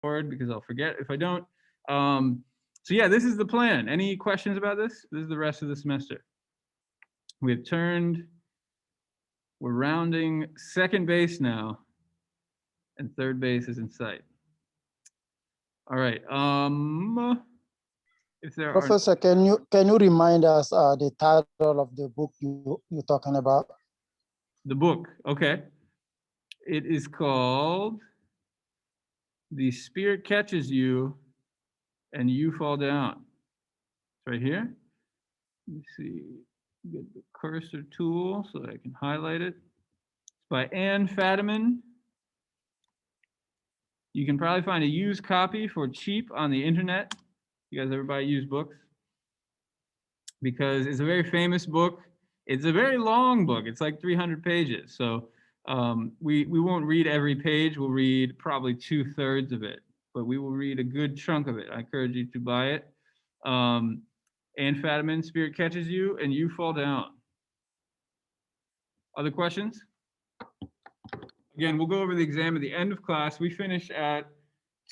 because I'll forget if I don't. So yeah, this is the plan. Any questions about this? This is the rest of the semester. We have turned, we're rounding second base now, and third base is in sight. All right. If there are Professor, can you remind us the title of the book you're talking about? the book, okay. It is called The Spirit Catches You and You Fall Down. It's right here. Let me see. Get the cursor tool so that I can highlight it. It's by Anne Fadiman. You can probably find a used copy for cheap on the internet. You guys ever buy used books? Because it's a very famous book. It's a very long book. It's like 300 pages. So we won't read every page. We'll read probably 2/3 of it, but we will read a good chunk of it. I encourage you to buy it. Anne Fadiman, Spirit Catches You and You Fall Down. Other questions? Again, we'll go over the exam at the end of class. We finish at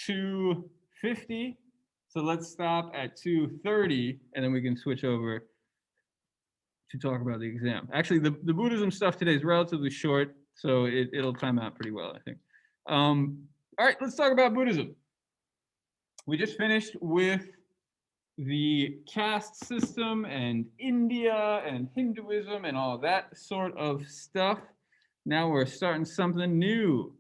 2:50. So let's stop at 2:30, and then we can switch over to talk about the exam. Actually, the Buddhism stuff today is relatively short, so it'll time out pretty well, I think. All right, let's talk about Buddhism. We just finished with the caste system and India and Hinduism and all that sort of stuff. Now we're starting something new.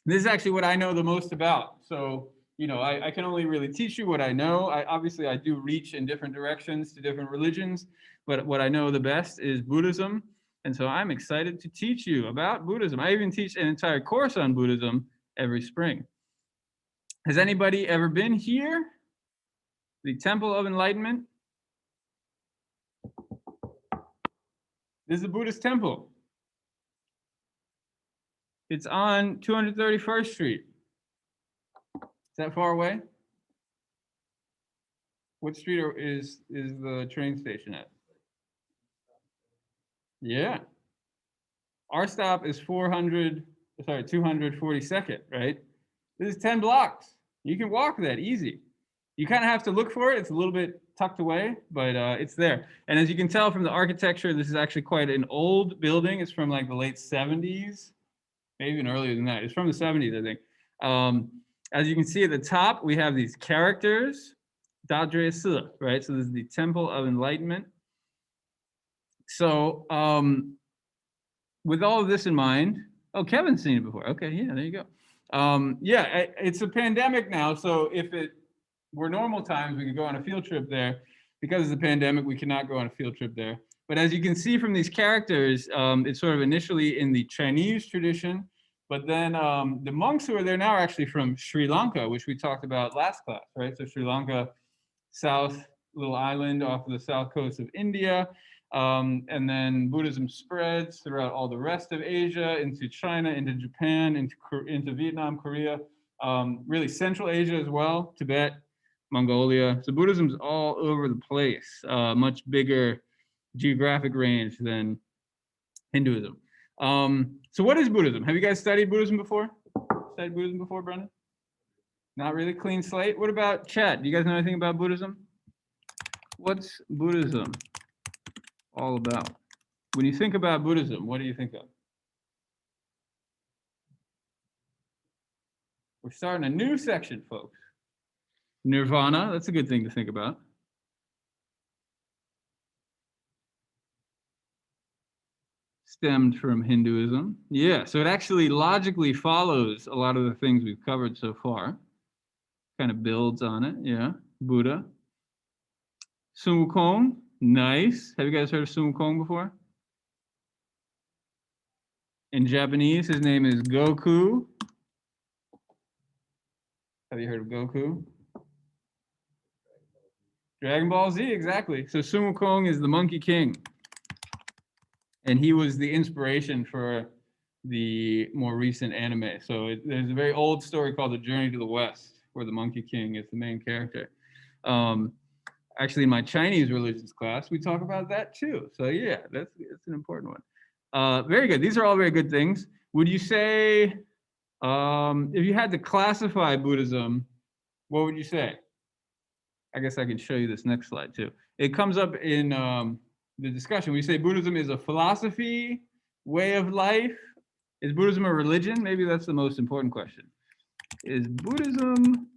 This is actually what I know the most about. So, you know, I can only really teach you what I know. Obviously, I do reach in different directions to different religions, but what I know the best is Buddhism. And so I'm excited to teach you about Buddhism. I even teach an entire course on Buddhism every spring. Has anybody ever been here? The Temple of Enlightenment? This is the Buddhist temple. It's on 231st Street. Is that far away? What street is the train station at? Yeah. Our stop is 242nd, right? This is 10 blocks. You can walk that easy. You kind of have to look for it. It's a little bit tucked away, but it's there. And as you can tell from the architecture, this is actually quite an old building. It's from like the late 70s, maybe even earlier than that. It's from the 70s, I think. As you can see at the top, we have these characters, Da Dre Si, right? So this is the Temple of Enlightenment. So with all of this in mind, oh, Kevin's seen it before. Okay, yeah, there you go. Yeah, it's a pandemic now, so if it were normal times, we could go on a field trip there. Because of the pandemic, we cannot go on a field trip there. But as you can see from these characters, it's sort of initially in the Chinese tradition, but then the monks who are there now are actually from Sri Lanka, which we talked about last class, right? So Sri Lanka, south little island off of the south coast of India. And then Buddhism spreads throughout all the rest of Asia, into China, into Japan, into Vietnam, Korea, really Central Asia as well, Tibet, Mongolia. So Buddhism's all over the place, much bigger geographic range than Hinduism. So what is Buddhism? Have you guys studied Buddhism before? Studied Buddhism before, Brendan? Not really, clean slate. What about chat? Do you guys know anything about Buddhism? What's Buddhism all about? When you think about Buddhism, what do you think of? We're starting a new section, folks. Nirvana, that's a good thing to think about. Stemmed from Hinduism. Yeah, so it actually logically follows a lot of the things we've covered so far. Kind of builds on it, yeah. Buddha. Sun Wukong, nice. Have you guys heard of Sun Wukong before? In Japanese, his name is Goku. Have you heard of Goku? Dragon Ball Z, exactly. So Sun Wukong is the Monkey King. And he was the inspiration for the more recent anime. So there's a very old story called The Journey to the West, where the Monkey King is the main character. Actually, in my Chinese religions class, we talk about that too. So yeah, that's an important one. Very good. These are all very good things. Would you say If you had to classify Buddhism, what would you say? I guess I can show you this next slide too. It comes up in the discussion. We say Buddhism is a philosophy, way of life. Is Buddhism a religion? Maybe that's the most important question. Is Buddhism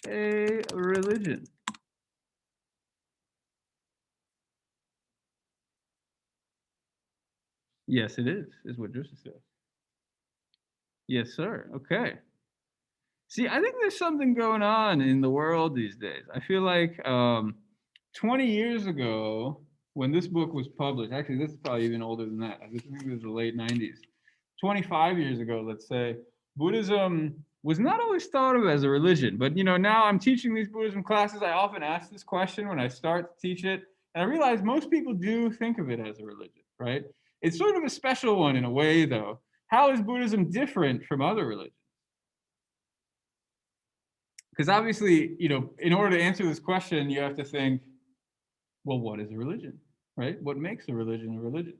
a religion? Yes, it is what Joseph says. Yes, sir. Okay. See, I think there's something going on in the world these days. I feel like 20 years ago, when this book was published, actually, this is probably even older than that. I think it was the late 90s. 25 years ago, let's say, Buddhism was not always thought of as a religion. But, now I'm teaching these Buddhism classes. I often ask this question when I start to teach it. And I realize most people do think of it as a religion, right? It's sort of a special one in a way, though. How is Buddhism different from other religions? Because obviously, in order to answer this question, you have to think, well, what is a religion, right? What makes a religion a religion?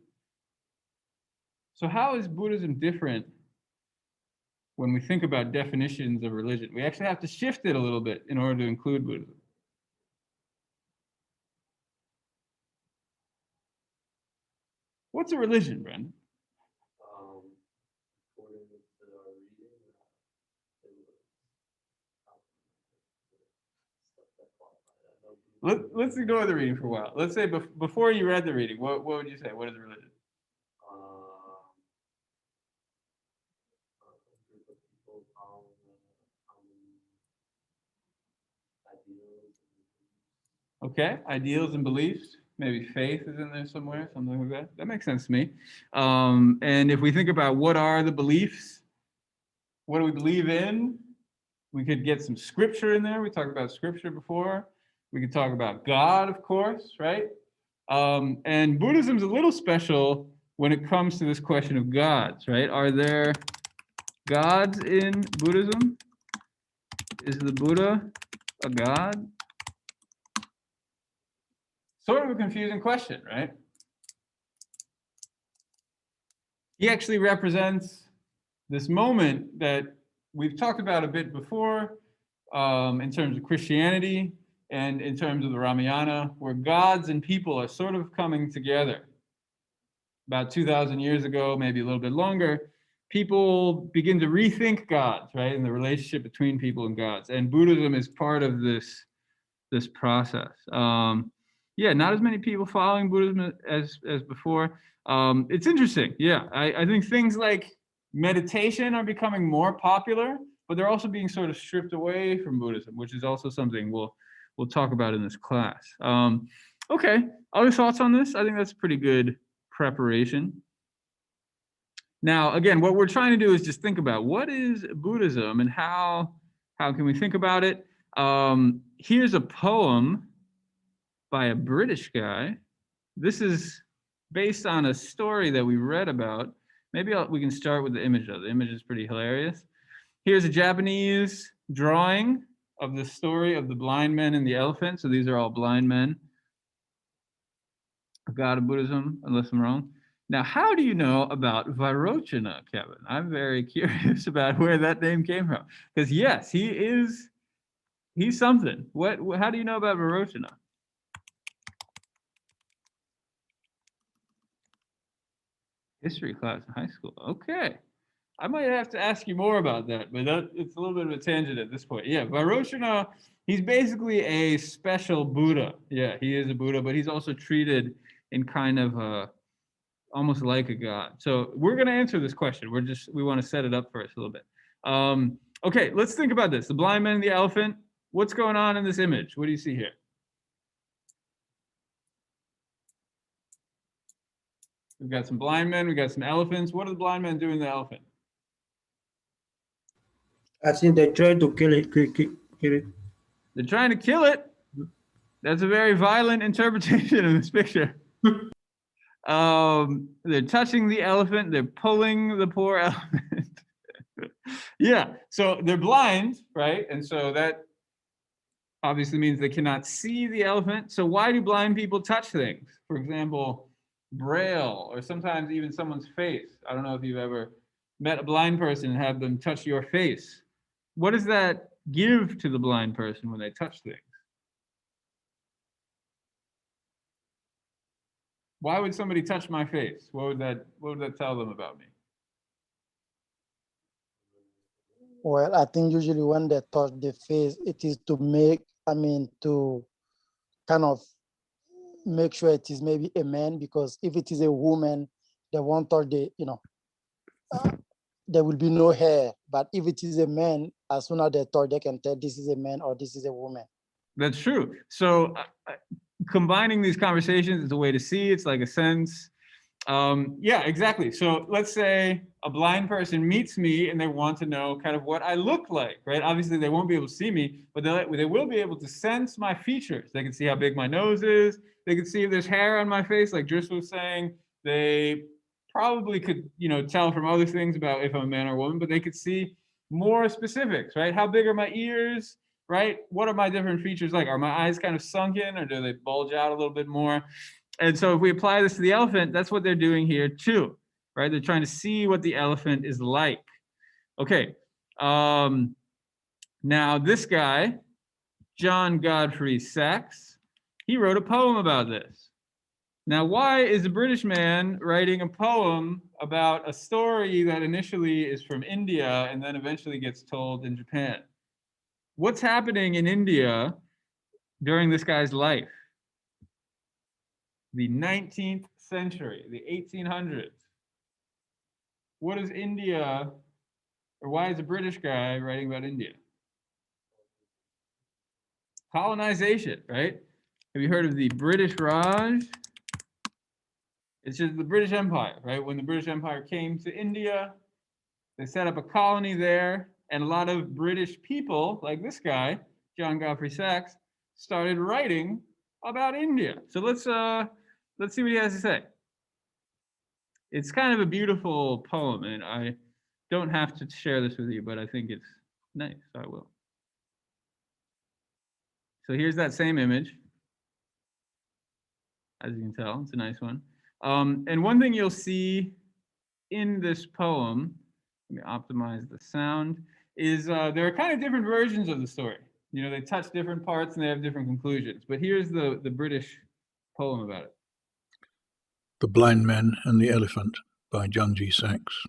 So how is Buddhism different when we think about definitions of religion? We actually have to shift it a little bit in order to include Buddhism. What's a religion, Brendan? According to our reading, Let's ignore the reading for a while. Let's say before you read the reading, what would you say? What is a religion? a group of people following ideals. Okay, ideals and beliefs. Maybe faith is in there somewhere, something like that. That makes sense to me. And if we think about what are the beliefs, what do we believe in? We could get some scripture in there. We talked about scripture before. We could talk about God, of course, right? And Buddhism's a little special when it comes to this question of gods, right? Are there gods in Buddhism? Is the Buddha a god? Sort of a confusing question, right? He actually represents this moment that we've talked about a bit before in terms of Christianity and in terms of the Ramayana, where gods and people are sort of coming together. About 2,000 years ago, maybe a little bit longer, people begin to rethink gods, right, and the relationship between people and gods. And Buddhism is part of this process. Yeah, not as many people following Buddhism as before. It's interesting. Yeah, I think things like meditation are becoming more popular, but they're also being sort of stripped away from Buddhism, which is also something we'll talk about in this class. Okay, other thoughts on this? I think that's pretty good preparation. Now, again, what we're trying to do is just think about what is Buddhism and how can we think about it. Here's a poem by a British guy. This is based on a story that we read about. Maybe we can start with the image, though. The image is pretty hilarious. Here's a Japanese drawing of the story of the blind men and the elephant. So these are all blind men. A god of Buddhism, unless I'm wrong. Now, how do you know about Vairochana, Kevin? I'm very curious about where that name came from. Because yes, he's something. How do you know about Vairochana? History class in high school. Okay. I might have to ask you more about that, but it's a little bit of a tangent at this point. Yeah, Vairochana, he's basically a special Buddha. Yeah, he is a Buddha, but he's also treated in kind of almost like a god. So we're going to answer this question. We want to set it up first a little bit. Okay, let's think about this. The blind man and the elephant. What's going on in this image? What do you see here? We've got some blind men. We've got some elephants. What are the blind men doing to the elephant? I think they're trying to kill it. Kill it. They're trying to kill it. That's a very violent interpretation of this picture. They're touching the elephant. They're pulling the poor elephant. Yeah, so they're blind, right? And so that obviously means they cannot see the elephant. So why do blind people touch things? For example, braille, or sometimes even someone's face. I don't know if you've ever met a blind person and had them touch your face, what does that give to the blind person when they touch things? Why would somebody touch my face? What would that tell them about me? Well, I think usually when they touch the face, it is to make, to kind of make sure it is maybe a man, because if it is a woman, they won't touch there will be no hair. But if it is a man, as soon as they touch, they can tell this is a man or this is a woman. That's true. So combining these conversations is a way to see. It's like a sense. Yeah, exactly. So let's say a blind person meets me and they want to know kind of what I look like, right? Obviously, they won't be able to see me, but they will be able to sense my features. They can see how big my nose is. They can see if there's hair on my face, like Dris was saying. They probably could, tell from other things about if I'm a man or a woman, but they could see more specifics, right? How big are my ears, right? What are my different features like? Are my eyes kind of sunken or do they bulge out a little bit more? And so if we apply this to the elephant, that's what they're doing here too, right? They're trying to see what the elephant is like. Okay. Now this guy, John Godfrey Saxe, he wrote a poem about this. Now, why is a British man writing a poem about a story that initially is from India and then eventually gets told in Japan? What's happening in India during this guy's life? The 19th century, the 1800s. What is India, or why is a British guy writing about India? Colonization, right? Have you heard of the British Raj? It's just the British Empire, right? When the British Empire came to India, they set up a colony there, and a lot of British people, like this guy, John Godfrey Saxe, started writing about India. So let's see what he has to say. It's kind of a beautiful poem, and I don't have to share this with you, but I think it's nice, so I will. So here's that same image. As you can tell, it's a nice one. And one thing you'll see in this poem, let me optimize the sound, is there are kind of different versions of the story. They touch different parts and they have different conclusions. But here's the British poem about it. The Blind Men and the Elephant by John G. Saxe.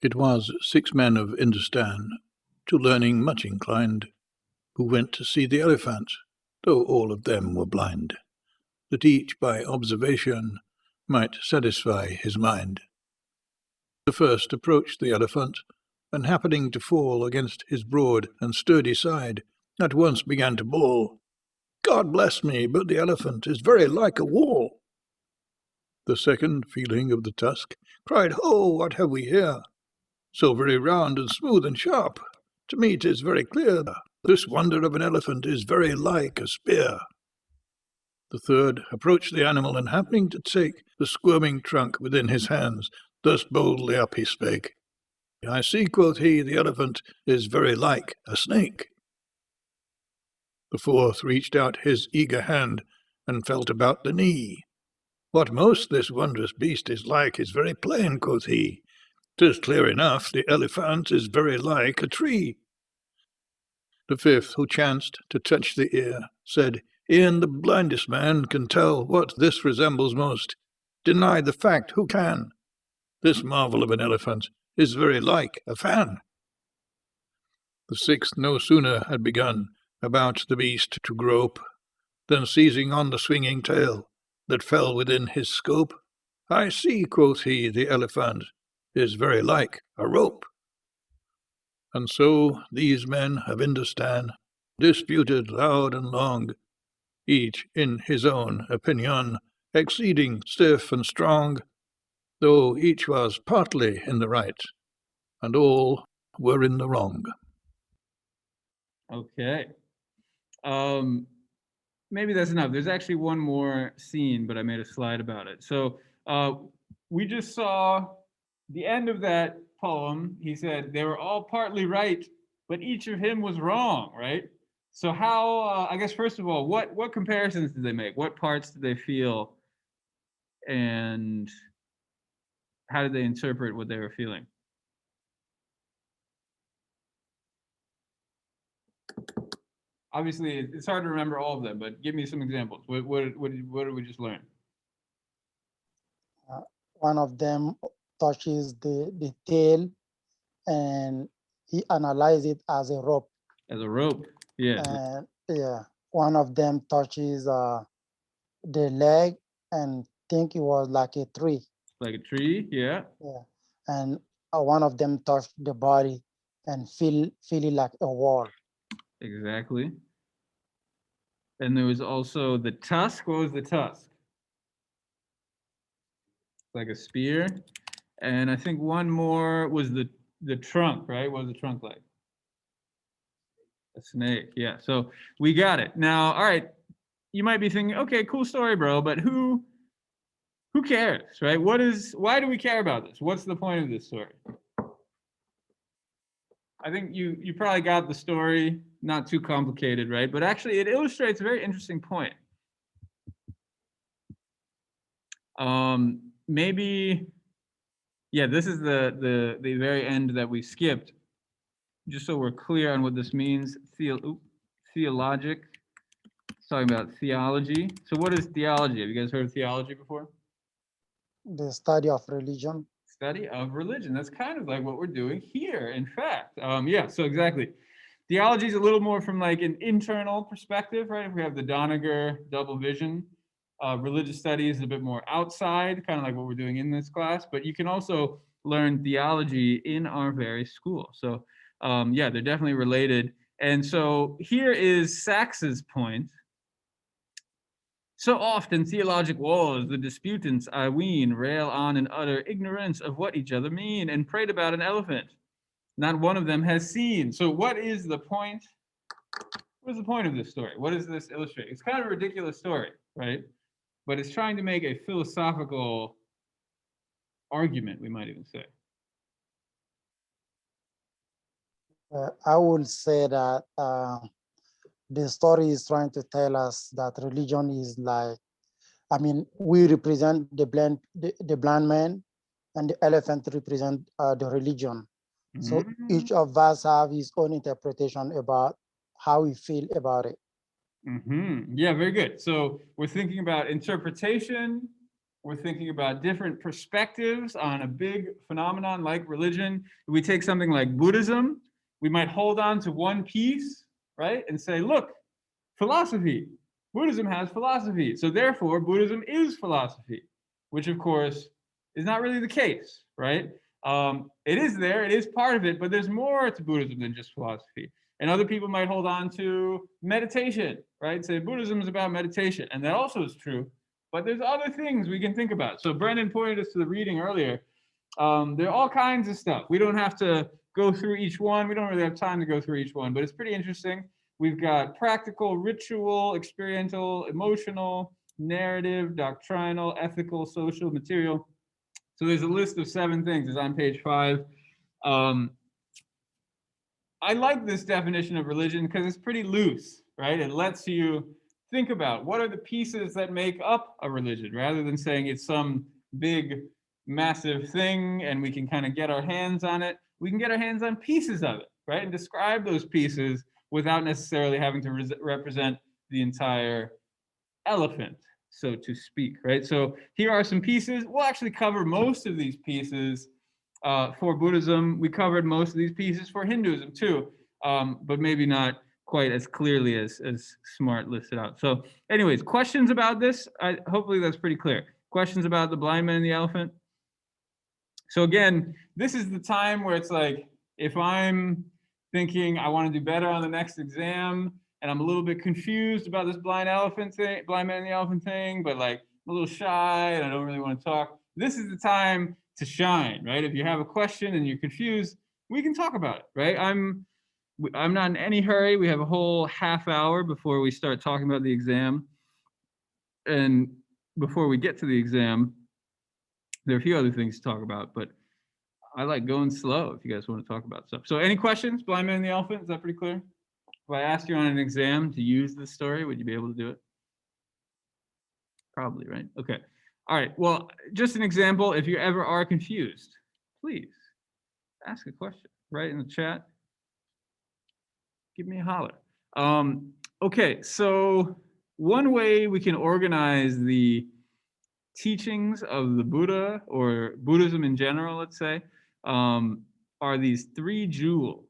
It was 6 men of Hindustan, to learning much inclined, who went to see the elephant, though all of them were blind, that each by observation might satisfy his mind. The first approached the elephant, and happening to fall against his broad and sturdy side, at once began to bawl, "God bless me, but the elephant is very like a wall." The second, feeling of the tusk, cried, "Ho, what have we here? So very round and smooth and sharp, to me 'tis very clear, this wonder of an elephant is very like a spear." The third approached the animal, and happening to take the squirming trunk within his hands, thus boldly up he spake, "I see," quoth he, "the elephant is very like a snake." The fourth reached out his eager hand, and felt about the knee. "What most this wondrous beast is like is very plain," quoth he, "'tis clear enough, the elephant is very like a tree." The fifth, who chanced to touch the ear, said, "E'en the blindest man can tell what this resembles most. Deny the fact who can? This marvel of an elephant is very like a fan." The sixth no sooner had begun about the beast to grope, than seizing on the swinging tail that fell within his scope, "I see," quoth he, "the elephant is very like a rope." And so these men of Hindustan disputed loud and long, each in his own opinion, exceeding stiff and strong, though each was partly in the right, and all were in the wrong. Okay. Maybe that's enough. There's actually one more scene, but I made a slide about it. So we just saw the end of that poem. He said they were all partly right, but each of him was wrong, right? So how, I guess, first of all, what comparisons did they make? What parts did they feel? And how did they interpret what they were feeling? Obviously, it's hard to remember all of them, but give me some examples. What did we just learn? One of them touches the tail, and he analyzed it as a rope. As a rope, yeah. And yeah, one of them touches the leg and think it was like a tree. Like a tree, yeah. Yeah, and one of them touched the body and feel it like a wall. Exactly. And there was also the tusk. What was the tusk? Like a spear. And I think one more was the trunk, right? What was the trunk like? A snake, yeah. So we got it. Now, all right, you might be thinking, okay, cool story, bro, but who cares, right? Why do we care about this? What's the point of this story? I think you probably got the story, not too complicated, right? But actually it illustrates a very interesting point. Maybe, yeah, this is the very end that we skipped, just so we're clear on what this means. Theologic, it's talking about theology. So what is theology? Have you guys heard of theology before? The study of religion. Study of religion. That's kind of like what we're doing here, in fact. Yeah, so exactly. Theology is a little more from like an internal perspective, right? If we have the Doniger double vision, religious studies is a bit more outside, kind of like what we're doing in this class, but you can also learn theology in our very school. So yeah, they're definitely related. And so here is Sachs's point. So often theologic wars, the disputants, I ween, rail on in utter ignorance of what each other mean, and prate about an elephant. Not one of them has seen. So what is the point? What is the point of this story? What does this illustrate? It's kind of a ridiculous story, right? But it's trying to make a philosophical argument, we might even say. I would say that the story is trying to tell us that religion is like, I mean, we represent the blind man, and the elephant represent the religion. So each of us have his own interpretation about how we feel about it. Yeah, very good. So we're thinking about interpretation. We're thinking about different perspectives on a big phenomenon like religion. If we take something like Buddhism, we might hold on to one piece, right? And say, look, philosophy. Buddhism has philosophy. So therefore, Buddhism is philosophy, which of course is not really the case, right? It is there, it is part of it, but there's more to Buddhism than just philosophy. And other people might hold on to meditation, right? Say Buddhism is about meditation, and that also is true, but there's other things we can think about. So Brendan pointed us to the reading earlier. There are all kinds of stuff. We don't have to go through each one. We don't really have time to go through each one, but it's pretty interesting. We've got practical, ritual, experiential, emotional, narrative, doctrinal, ethical, social, material. So there's a list of 7 things. It's on page 5. I like this definition of religion because it's pretty loose, right? It lets you think about what are the pieces that make up a religion, rather than saying it's some big, massive thing and we can kind of get our hands on it. We can get our hands on pieces of it, right? And describe those pieces without necessarily having to represent the entire elephant, so to speak, right? So here are some pieces. We'll actually cover most of these pieces for Buddhism. We covered most of these pieces for Hinduism too, but maybe not quite as clearly as Smart listed out. So anyways, questions about this? Hopefully that's pretty clear. Questions about the blind man and the elephant? So again, this is the time where it's like, if I'm thinking I want to do better on the next exam, and I'm a little bit confused about this blind man and the elephant thing, but like I'm a little shy and I don't really want to talk, this is the time to shine, right? If you have a question and you're confused, we can talk about it, right? I'm not in any hurry. We have a whole half hour before we start talking about the exam. And before we get to the exam, there are a few other things to talk about, but I like going slow if you guys want to talk about stuff. So any questions? Blind man and the elephant, is that pretty clear? If I asked you on an exam to use this story, would you be able to do it? Probably, right? Okay. All right, well, just an example, if you ever are confused, please ask a question right in the chat. Give me a holler. Okay, so one way we can organize the teachings of the Buddha or Buddhism in general, let's say, are these 3 jewels.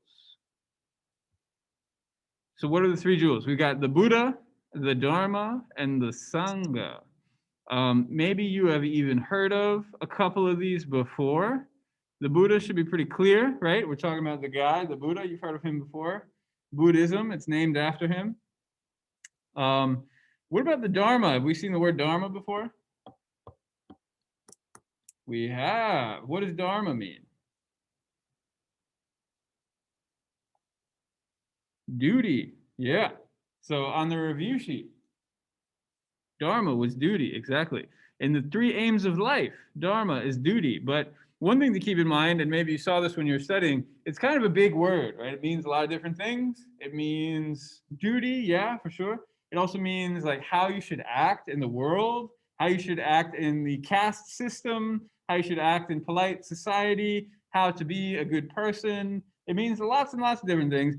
So what are the 3 jewels? We've got the Buddha, the Dharma, and the Sangha. Maybe you have even heard of a couple of these before. The Buddha should be pretty clear, right? We're talking about the guy, the Buddha. You've heard of him before. Buddhism, it's named after him. What about the Dharma? Have we seen the word Dharma before? We have. What does Dharma mean? Duty. Yeah. So on the review sheet, Dharma was duty, exactly. In the 3 aims of life, Dharma is duty. But one thing to keep in mind, and maybe you saw this when you were studying, it's kind of a big word, right? It means a lot of different things. It means duty, yeah, for sure. It also means like how you should act in the world, how you should act in the caste system, how you should act in polite society, how to be a good person. It means lots and lots of different things.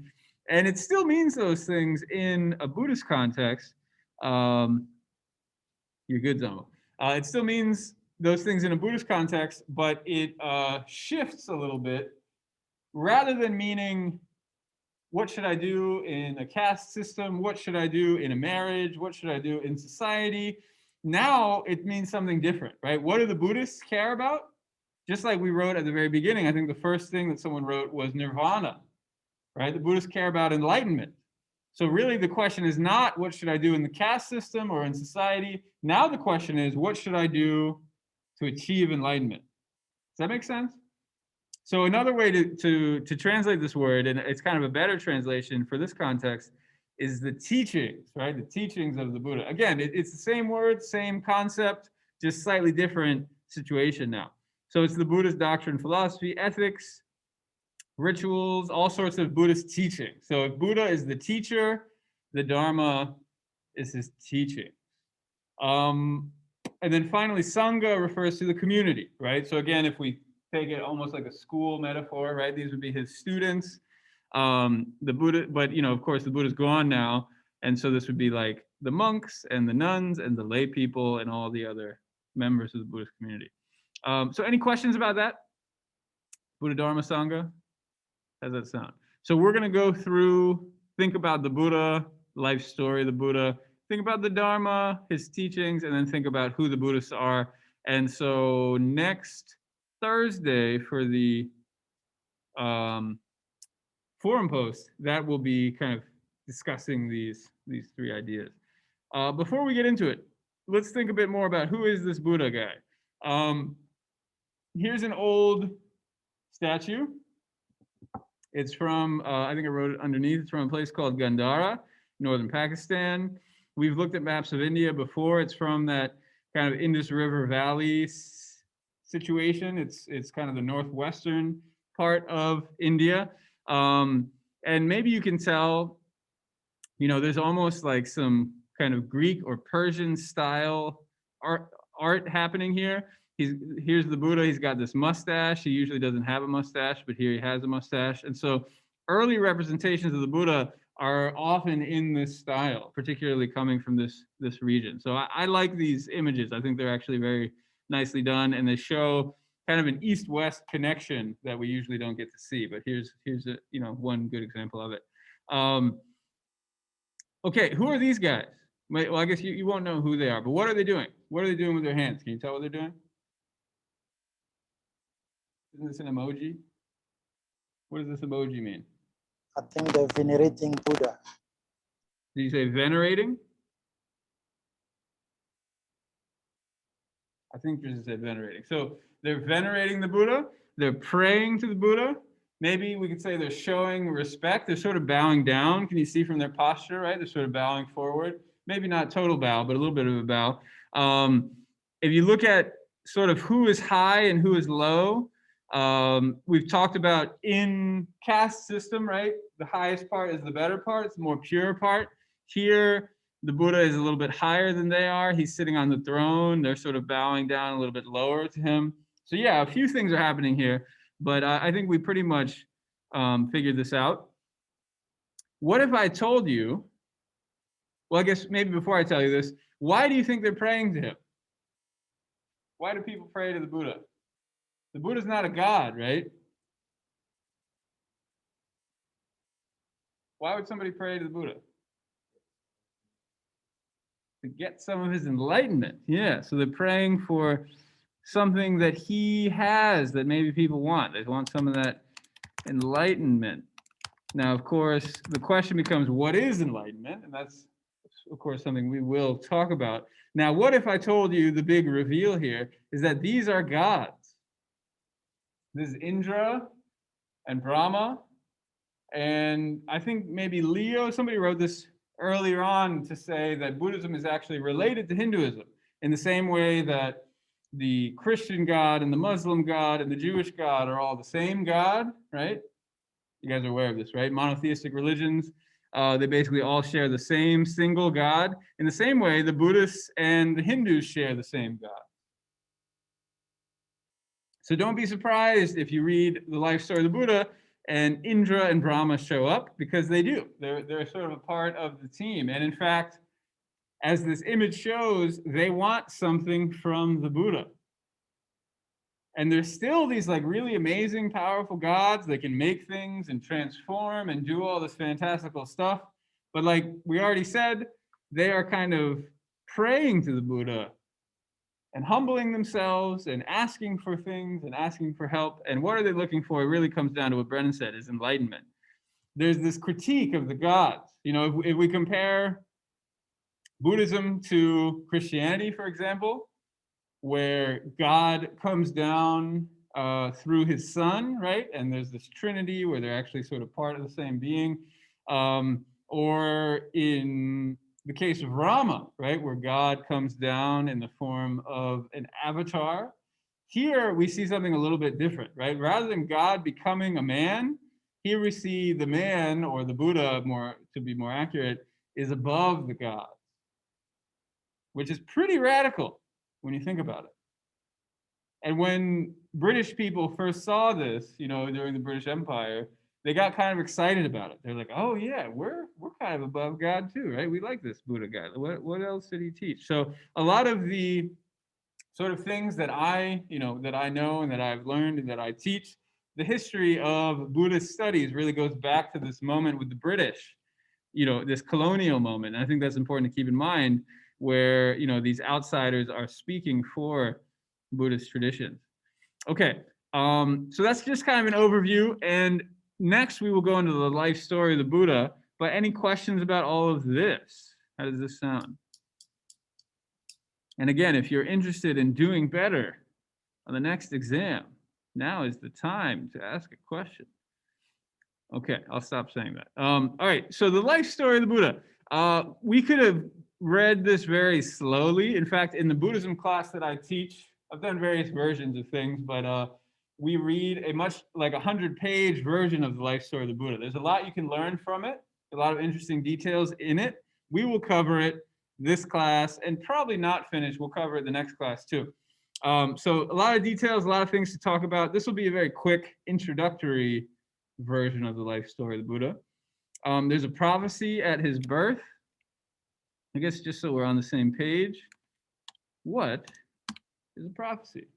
And it still means those things in a Buddhist context. You're good, Zamo. It still means those things in a Buddhist context, but it shifts a little bit. Rather than meaning, what should I do in a caste system? What should I do in a marriage? What should I do in society? Now it means something different, right? What do the Buddhists care about? Just like we wrote at the very beginning, I think the first thing that someone wrote was nirvana, right? The Buddhists care about enlightenment. So really the question is not what should I do in the caste system or in society? Now the question is what should I do to achieve enlightenment? Does that make sense? So another way to translate this word, and it's kind of a better translation for this context, is the teachings, right? The teachings of the Buddha. Again, it's the same word, same concept, just slightly different situation now. So it's the Buddhist doctrine, philosophy, ethics, rituals, all sorts of Buddhist teaching. So if Buddha is the teacher, the Dharma is his teaching. And then finally, Sangha refers to the community, right? So again, if we take it almost like a school metaphor, right? These would be his students. The Buddha, but of course, the Buddha's gone now. And so this would be like the monks and the nuns and the lay people and all the other members of the Buddhist community. So any questions about that? Buddha, Dharma, Sangha? How's that sound? So we're going to go through, think about the Buddha, life story of the Buddha, think about the Dharma, his teachings, and then think about who the Buddhists are. And so next Thursday for the forum post, that will be kind of discussing these 3 ideas. Before we get into it, let's think a bit more about who is this Buddha guy. Here's an old statue. It's from, I think I wrote it underneath, it's from a place called Gandhara, northern Pakistan. We've looked at maps of India before. It's from that kind of Indus River Valley situation. It's kind of the northwestern part of India. And maybe you can tell, there's almost like some kind of Greek or Persian style art happening here. Here's the Buddha. He's got this mustache. He usually doesn't have a mustache, but here he has a mustache. And so early representations of the Buddha are often in this style, particularly coming from this region. So I like these images. I think they're actually very nicely done, and they show kind of an east-west connection that we usually don't get to see. But here's one good example of it. Okay, who are these guys? Well, I guess you won't know who they are, but what are they doing? What are they doing with their hands? Can you tell what they're doing? Isn't this an emoji? What does this emoji mean? I think they're venerating Buddha. Did you say venerating? I think yours said venerating. So they're venerating the Buddha. They're praying to the Buddha. Maybe we could say they're showing respect. They're sort of bowing down. Can you see from their posture, right? They're sort of bowing forward. Maybe not total bow, but a little bit of a bow. If you look at sort of who is high and who is low, we've talked about in caste system, right? The highest part is the better part. It's the more pure part. Here, The Buddha is a little bit higher than they are. He's sitting on the throne. They're sort of bowing down a little bit lower to him. So yeah, a few things are happening here, but I think we pretty much figured this out. What if I told you, well, I guess maybe before I tell you this, why do you think they're praying to him? Why do people pray to the Buddha? The Buddha's not a god, right? Why would somebody pray to the Buddha? To get some of his enlightenment. Yeah, so they're praying for something that he has that maybe people want. They want some of that enlightenment. Now, of course, the question becomes, what is enlightenment? And that's, of course, something we will talk about. Now, what if I told you the big reveal here is that these are gods? This is Indra and Brahma. And I think maybe Leo, somebody wrote this earlier on to say that Buddhism is actually related to Hinduism in the same way that the Christian God and the Muslim God and the Jewish God are all the same God, right? You guys are aware of this, right? Monotheistic religions, they basically all share the same single God. In the same way, the Buddhists and the Hindus share the same God. So don't be surprised if you read the life story of the Buddha and Indra and Brahma show up, because they do. They're sort of a part of the team. And in fact, as this image shows, they want something from the Buddha. And there's still these like really amazing, powerful gods that can make things and transform and do all this fantastical stuff. But like we already said, they are kind of praying to the Buddha and humbling themselves and asking for things and asking for help. And what are they looking for? It really comes down to what Brennan said, is enlightenment. There's this critique of the gods. You know, if we compare Buddhism to Christianity, for example, where God comes down through his son, right? And there's this Trinity where they're actually sort of part of the same being. Or in the case of Rama, right, where God comes down in the form of an avatar. Here we see something a little bit different, right? Rather than God becoming a man, here we see the man, or the Buddha, more to be more accurate, is above the gods, which is pretty radical when you think about it. And when British people first saw this, you know, during the British Empire, they got kind of excited about it. They're like, oh yeah, we're kind of above God too, right? We like this Buddha guy. What else did he teach? So a lot of the sort of things that I know and that I've learned and that I teach, the history of Buddhist studies really goes back to this moment with the British, you know, this colonial moment. And I think that's important to keep in mind, where, you know, these outsiders are speaking for Buddhist traditions. Okay, so that's just kind of an overview. And next, we will go into the life story of the Buddha. But any questions about all of this? How does this sound? And again, if you're interested in doing better on the next exam, now is the time to ask a question. Okay, I'll stop saying that. All right, so the life story of the Buddha. We could have read this very slowly. In fact, in the Buddhism class that I teach, I've done various versions of things, but we read a much like 100-page version of the life story of the Buddha. There's a lot you can learn from it, a lot of interesting details in it. We will cover it this class, and probably not finish. We'll cover it the next class too. So a lot of details, a lot of things to talk about. This will be a very quick introductory version of the life story of the Buddha. There's a prophecy at his birth. I guess just so we're on the same page, what is a prophecy?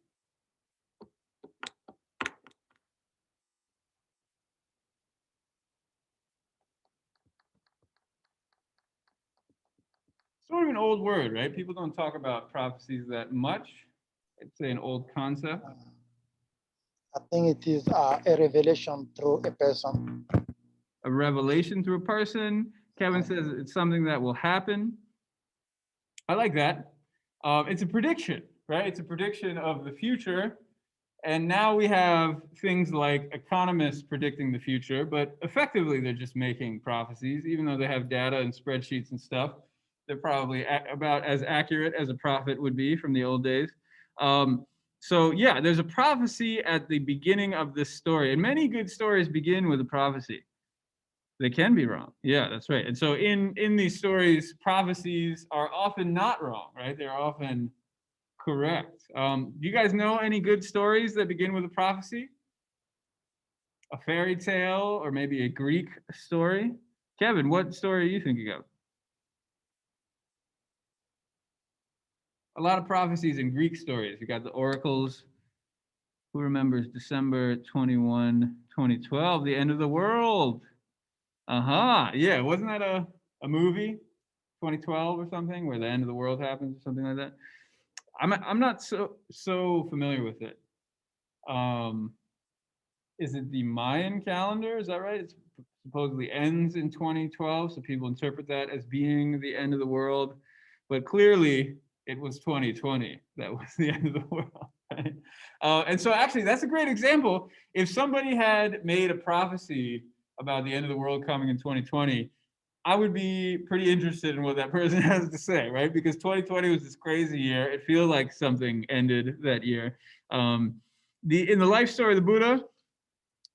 Sort of an old word, right? People don't talk about prophecies that much. I'd say an old concept. I think it is a revelation through a person. A revelation through a person. Kevin says it's something that will happen. I like that. It's a prediction, right? It's a prediction of the future. And now we have things like economists predicting the future, but effectively they're just making prophecies, even though they have data and spreadsheets and stuff. They're probably about as accurate as a prophet would be from the old days. So yeah, there's a prophecy at the beginning of this story. And many good stories begin with a prophecy. They can be wrong. Yeah, that's right. And so in these stories, prophecies are often not wrong, right? They're often correct. Do you guys know any good stories that begin with a prophecy? A fairy tale or maybe a Greek story? Kevin, what story are you thinking of? A lot of prophecies in Greek stories. You got the oracles. Who remembers December 21, 2012, the end of the world? Yeah, wasn't that a movie, 2012 or something, where the end of the world happens or something like that? I'm not so familiar with it. Is it the Mayan calendar? Is that right? It supposedly ends in 2012, so people interpret that as being the end of the world. But clearly, it was 2020 that was the end of the world. Right? And so, actually, that's a great example. If somebody had made a prophecy about the end of the world coming in 2020, I would be pretty interested in what that person has to say, right? Because 2020 was this crazy year. It feels like something ended that year. In the life story of the Buddha,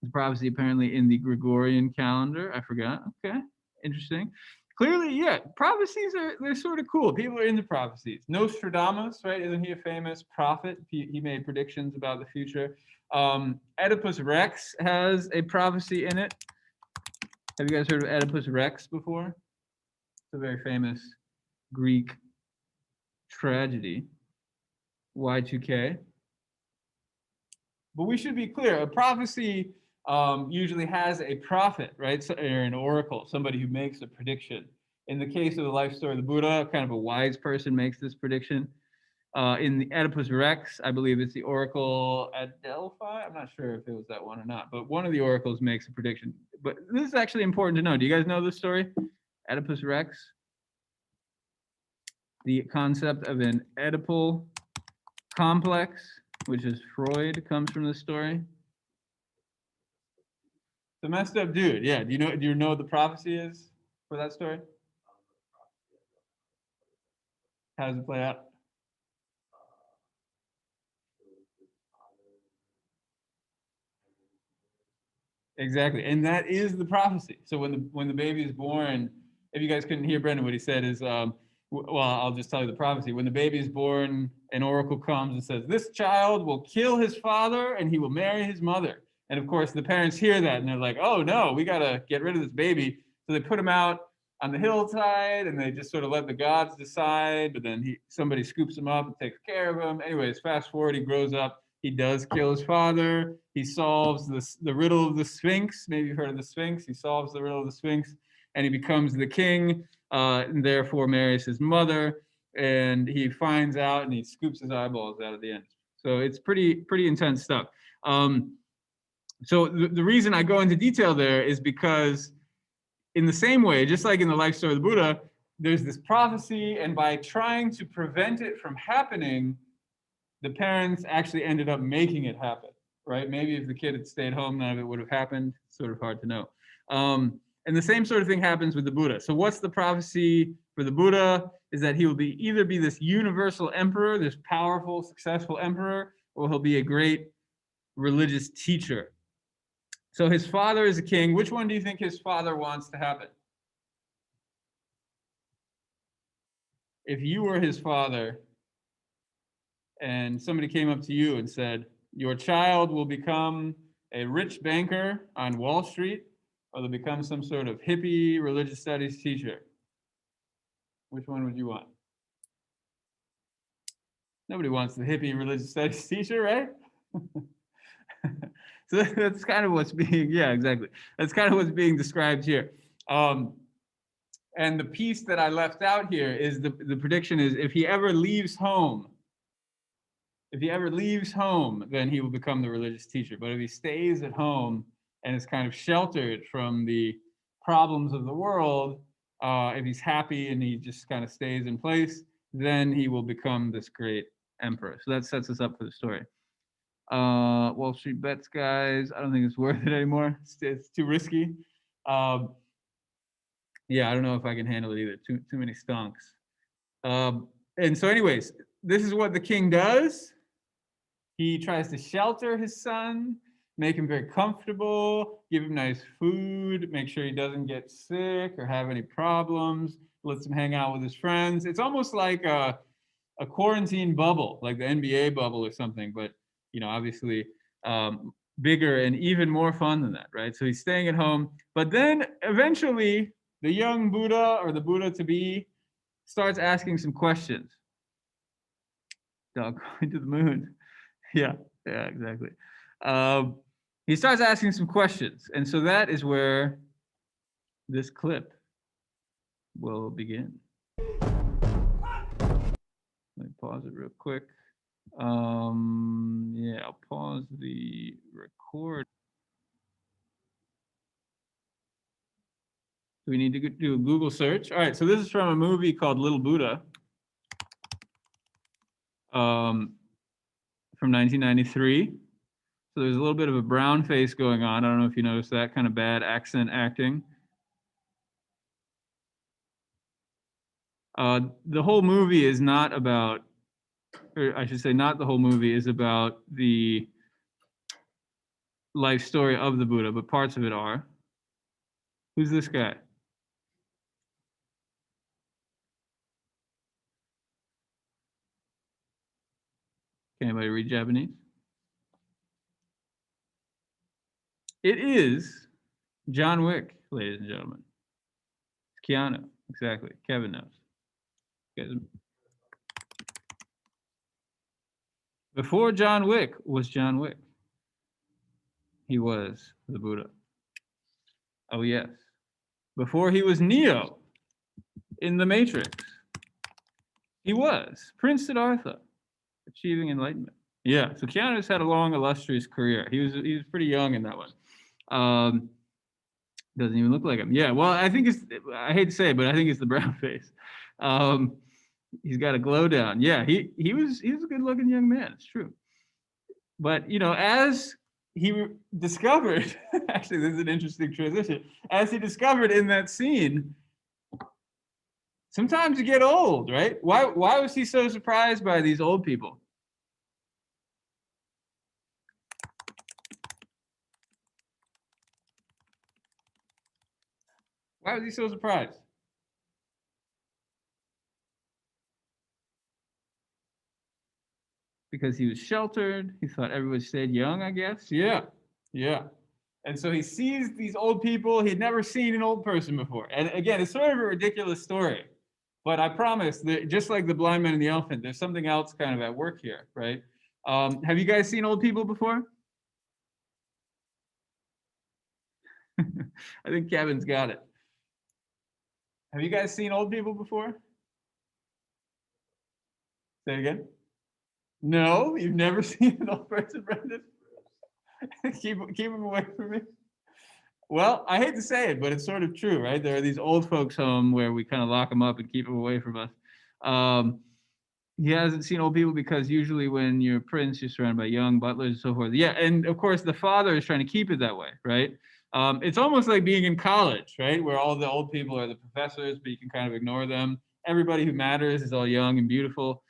the prophecy apparently in the Gregorian calendar. I forgot. Okay, interesting. Clearly, yeah, prophecies they're sort of cool. People are into prophecies. Nostradamus, right? Isn't he a famous prophet? He made predictions about the future. Oedipus Rex has a prophecy in it. Have you guys heard of Oedipus Rex before? It's a very famous Greek tragedy. Y2K. But we should be clear, a prophecy usually has a prophet, right? So, or an oracle, somebody who makes a prediction. In the case of the life story of the Buddha, kind of a wise person makes this prediction. In the Oedipus Rex, I believe it's the oracle at Delphi. I'm not sure if it was that one or not, but one of the oracles makes a prediction. But this is actually important to know. Do you guys know this story? Oedipus Rex? The concept of an Oedipal complex, which is Freud, comes from this story. The messed up dude. Yeah. Do you know what the prophecy is for that story? How does it play out? Exactly. And that is the prophecy. So when the baby is born, if you guys couldn't hear Brendan, what he said is, well, I'll just tell you the prophecy. When the baby is born, an oracle comes and says, this child will kill his father and he will marry his mother. And of course, the parents hear that and they're like, oh no, we got to get rid of this baby. So they put him out on the hillside and they just sort of let the gods decide. But then somebody scoops him up and takes care of him. Anyways, fast forward, he grows up. He does kill his father. He solves the riddle of the Sphinx. Maybe you've heard of the Sphinx. He solves the riddle of the Sphinx and he becomes the king and therefore marries his mother. And he finds out and he scoops his eyeballs out at the end. So it's pretty intense stuff. So the reason I go into detail there is because in the same way, just like in the life story of the Buddha, there's this prophecy, and by trying to prevent it from happening, the parents actually ended up making it happen, right? Maybe if the kid had stayed home, none of it would have happened. It's sort of hard to know. And the same sort of thing happens with the Buddha. So what's the prophecy for the Buddha? Is that he will either be this universal emperor, this powerful, successful emperor, or he'll be a great religious teacher. So his father is a king. Which one do you think his father wants to happen? If you were his father and somebody came up to you and said, your child will become a rich banker on Wall Street, or they'll become some sort of hippie religious studies teacher, which one would you want? Nobody wants the hippie religious studies teacher, right? So that's kind of what's being, yeah, exactly. That's kind of what's being described here. And the piece that I left out here is the prediction is if he ever leaves home, then he will become the religious teacher. But if he stays at home and is kind of sheltered from the problems of the world, if he's happy and he just kind of stays in place, then he will become this great emperor. So that sets us up for the story. Wall Street bets, guys. I don't think it's worth it anymore. It's too risky. Yeah, I don't know if I can handle it either. Too many stonks. And so anyways, this is what the king does. He tries to shelter his son. make him very comfortable, give him nice food, make sure he doesn't get sick or have any problems, lets him hang out with his friends. It's almost like a quarantine bubble, like the NBA bubble or something, but obviously bigger and even more fun than that, right? So he's staying at home, but then eventually the young Buddha or the Buddha to be starts asking some questions. Dog going to the moon. Yeah, exactly. He starts asking some questions, and so that is where this clip will begin. Let me pause it real quick. Yeah, I'll pause the record. Do we need to do a Google search? All right, so this is from a movie called Little Buddha from 1993. So there's a little bit of a brown face going on. I don't know if you noticed that, kind of bad accent acting. The whole movie is not about, or I should say not the whole movie is about the life story of the Buddha, but parts of it are. Who's this guy? Can anybody read Japanese? It is John Wick, ladies and gentlemen. It's Keanu, exactly. Kevin knows. You guys- Before John Wick was John Wick, he was the Buddha. Oh, yes. Before he was Neo in The Matrix, he was Prince Siddhartha, achieving enlightenment. Yeah, so Keanu's had a long, illustrious career. He was pretty young in that one. Doesn't even look like him. Yeah, well, I think I hate to say it, but I think it's the brown face. He's got a glow down. Yeah, he was a good looking young man. It's true. But as he discovered, actually, this is an interesting transition. As he discovered in that scene, sometimes you get old, right? Why was he so surprised by these old people? Why was he so surprised? Because he was sheltered. He thought everyone stayed young, I guess. Yeah. And so he sees these old people. He'd never seen an old person before. And again, it's sort of a ridiculous story. But I promise that just like the blind man and the elephant, there's something else kind of at work here, right? Have you guys seen old people before? I think Kevin's got it. Have you guys seen old people before? Say it again. No, you've never seen an old person, Brendan? keep them away from me. Well, I hate to say it, but it's sort of true, right? There are these old folks home where we kind of lock them up and keep them away from us. He hasn't seen old people because usually when you're a prince, you're surrounded by young butlers and so forth. Yeah, and of course the father is trying to keep it that way, right? It's almost like being in college, right? Where all the old people are the professors, but you can kind of ignore them. Everybody who matters is all young and beautiful.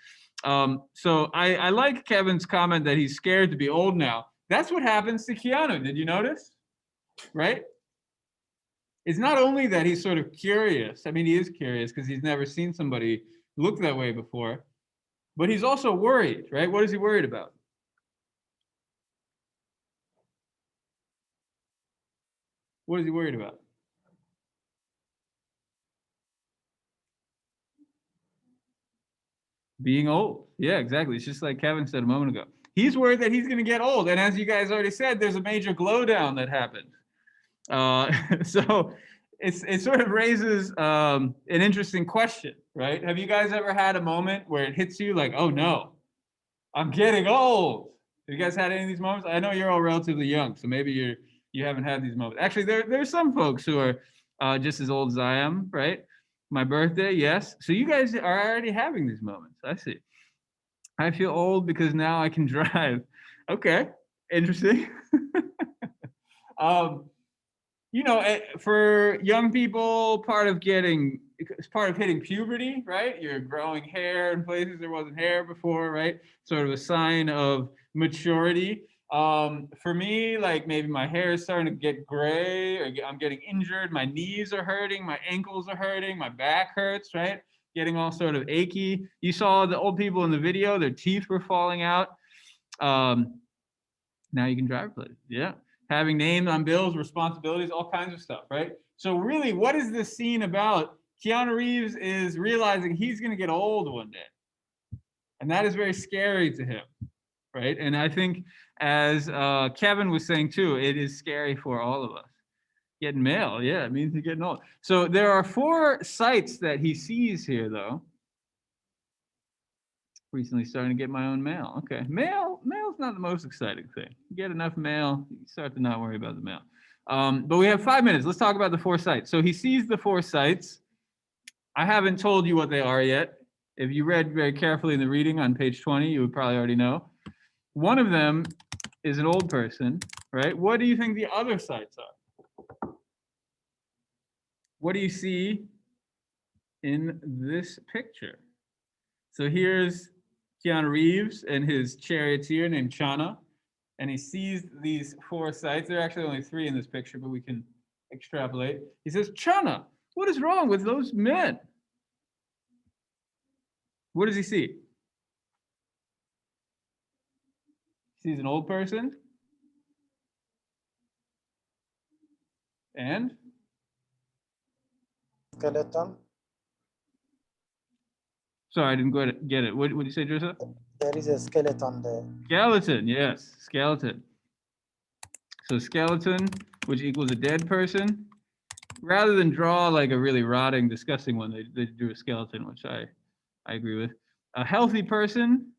So I like Kevin's comment that he's scared to be old now. That's what happens to Keanu. Did you notice? Right? It's not only that he's sort of curious. I mean, he is curious because he's never seen somebody look that way before. But he's also worried, right? What is he worried about? What is he worried about? Being old. Yeah, exactly. It's just like Kevin said a moment ago. He's worried that he's going to get old. And as you guys already said, there's a major glow down that happened. So it sort of raises an interesting question, right? Have you guys ever had a moment where it hits you like, oh no, I'm getting old? Have you guys had any of these moments? I know you're all relatively young, so maybe you haven't had these moments. Actually, there's some folks who are just as old as I am, right? My birthday, yes. So you guys are already having these moments. I see. I feel old because now I can drive. Okay, interesting. For young people, part of hitting puberty, right? You're growing hair in places there wasn't hair before, right? Sort of a sign of maturity. For me, like maybe my hair is starting to get gray, or I'm getting injured, my knees are hurting, my ankles are hurting, my back hurts, right? Getting all sort of achy. You saw the old people in the video, their teeth were falling out. Now you can drive plates. Yeah. Having names on bills, responsibilities, all kinds of stuff, right? So really, what is this scene about? Keanu Reeves is realizing he's going to get old one day. And that is very scary to him, right? And I think, as Kevin was saying too, it is scary for all of us. Getting mail, yeah, it means you're getting old. So there are 4 sites that he sees here, though. Recently starting to get my own mail. Okay, mail's not the most exciting thing. You get enough mail, you start to not worry about the mail. But we have 5 minutes. Let's talk about the 4 sites. So he sees the 4 sites. I haven't told you what they are yet. If you read very carefully in the reading on page 20, you would probably already know. One of them is an old person, right? What do you think the other sites are? What do you see in this picture? So here's Keanu Reeves and his charioteer named Chana, and he sees these 4 sites. There are actually only 3 in this picture, but we can extrapolate. He says, Chana, what is wrong with those men? What does he see? He sees an old person. And? Skeleton. Sorry, I didn't get it. What did you say, Joseph? There is a skeleton there. Skeleton, yes, skeleton. So skeleton, which equals a dead person. Rather than draw like a really rotting, disgusting one, they do a skeleton, which I agree with. A healthy person.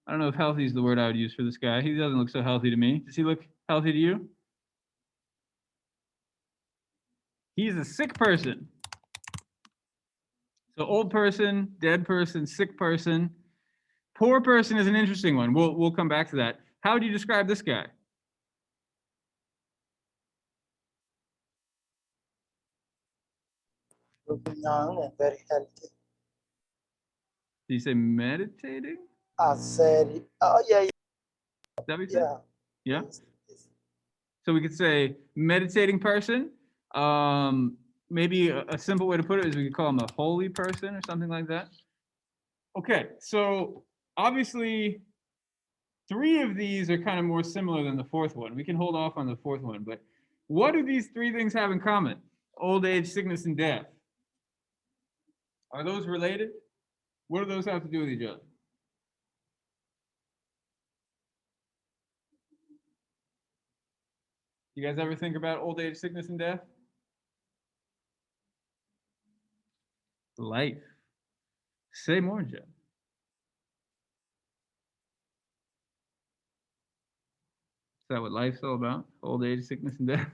I don't know if healthy is the word I would use for this guy. He doesn't look so healthy to me. Does he look healthy to you? He's a sick person. So old person, dead person, sick person. Poor person is an interesting one. We'll come back to that. How would you describe this guy? Looking young and very healthy. Did you say meditating? I said, oh yeah, Is that what you said? yeah. Yeah. Yes, yes. So we could say meditating person. Maybe a simple way to put it is we could call him a holy person or something like that. Okay, so obviously 3 of these are kind of more similar than the 4th one. We can hold off on the 4th one, but what do these 3 things have in common? Old age, sickness, and death. Are those related? What do those have to do with each other? You guys ever think about old age, sickness, and death? Life. Say more, Jeff. Is that what life's all about? Old age, sickness, and death?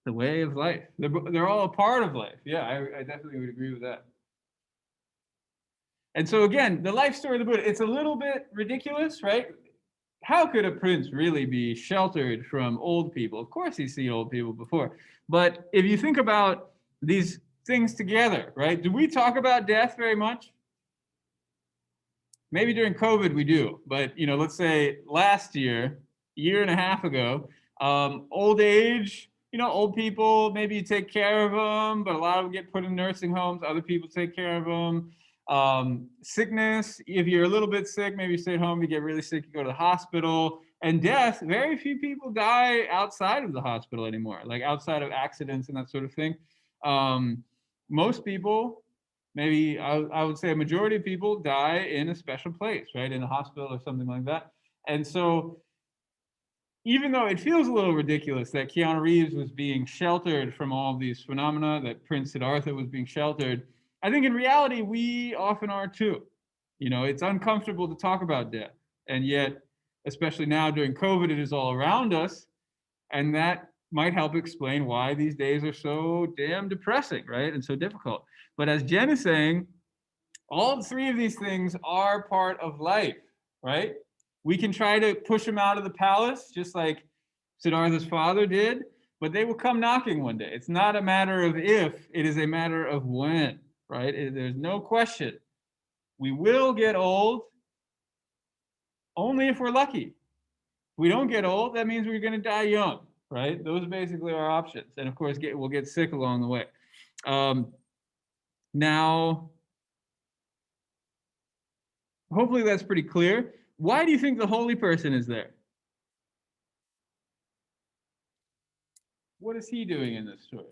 The way of life. They're all a part of life. Yeah, I definitely would agree with that. And so again, the life story of the Buddha, it's a little bit ridiculous, right? How could a prince really be sheltered from old people? Of course he's seen old people before. But if you think about these things together, right? Do we talk about death very much? Maybe during COVID we do, but let's say last year, year and a half ago, old age, old people, maybe you take care of them, but a lot of them get put in nursing homes. Other people take care of them. Sickness, if you're a little bit sick, maybe you stay at home, you get really sick, you go to the hospital. And death, very few people die outside of the hospital anymore, like outside of accidents and that sort of thing. Most people, maybe I would say a majority of people die in a special place, right? In a hospital or something like that. And so even though it feels a little ridiculous that Keanu Reeves was being sheltered from all of these phenomena, that Prince Siddhartha was being sheltered, I think in reality, we often are too. It's uncomfortable to talk about death. And yet, especially now during COVID, it is all around us. And that might help explain why these days are so damn depressing, right? And so difficult. But as Jen is saying, all 3 of these things are part of life, right? We can try to push them out of the palace, just like Siddhartha's father did, but they will come knocking one day. It's not a matter of if, it is a matter of when, right? There's no question. We will get old. only if we're lucky. If we don't get old, that means we're going to die young, right? Those are basically our options. And of course, we'll get sick along the way. Now, hopefully that's pretty clear. Why do you think the holy person is there? What is he doing in this story?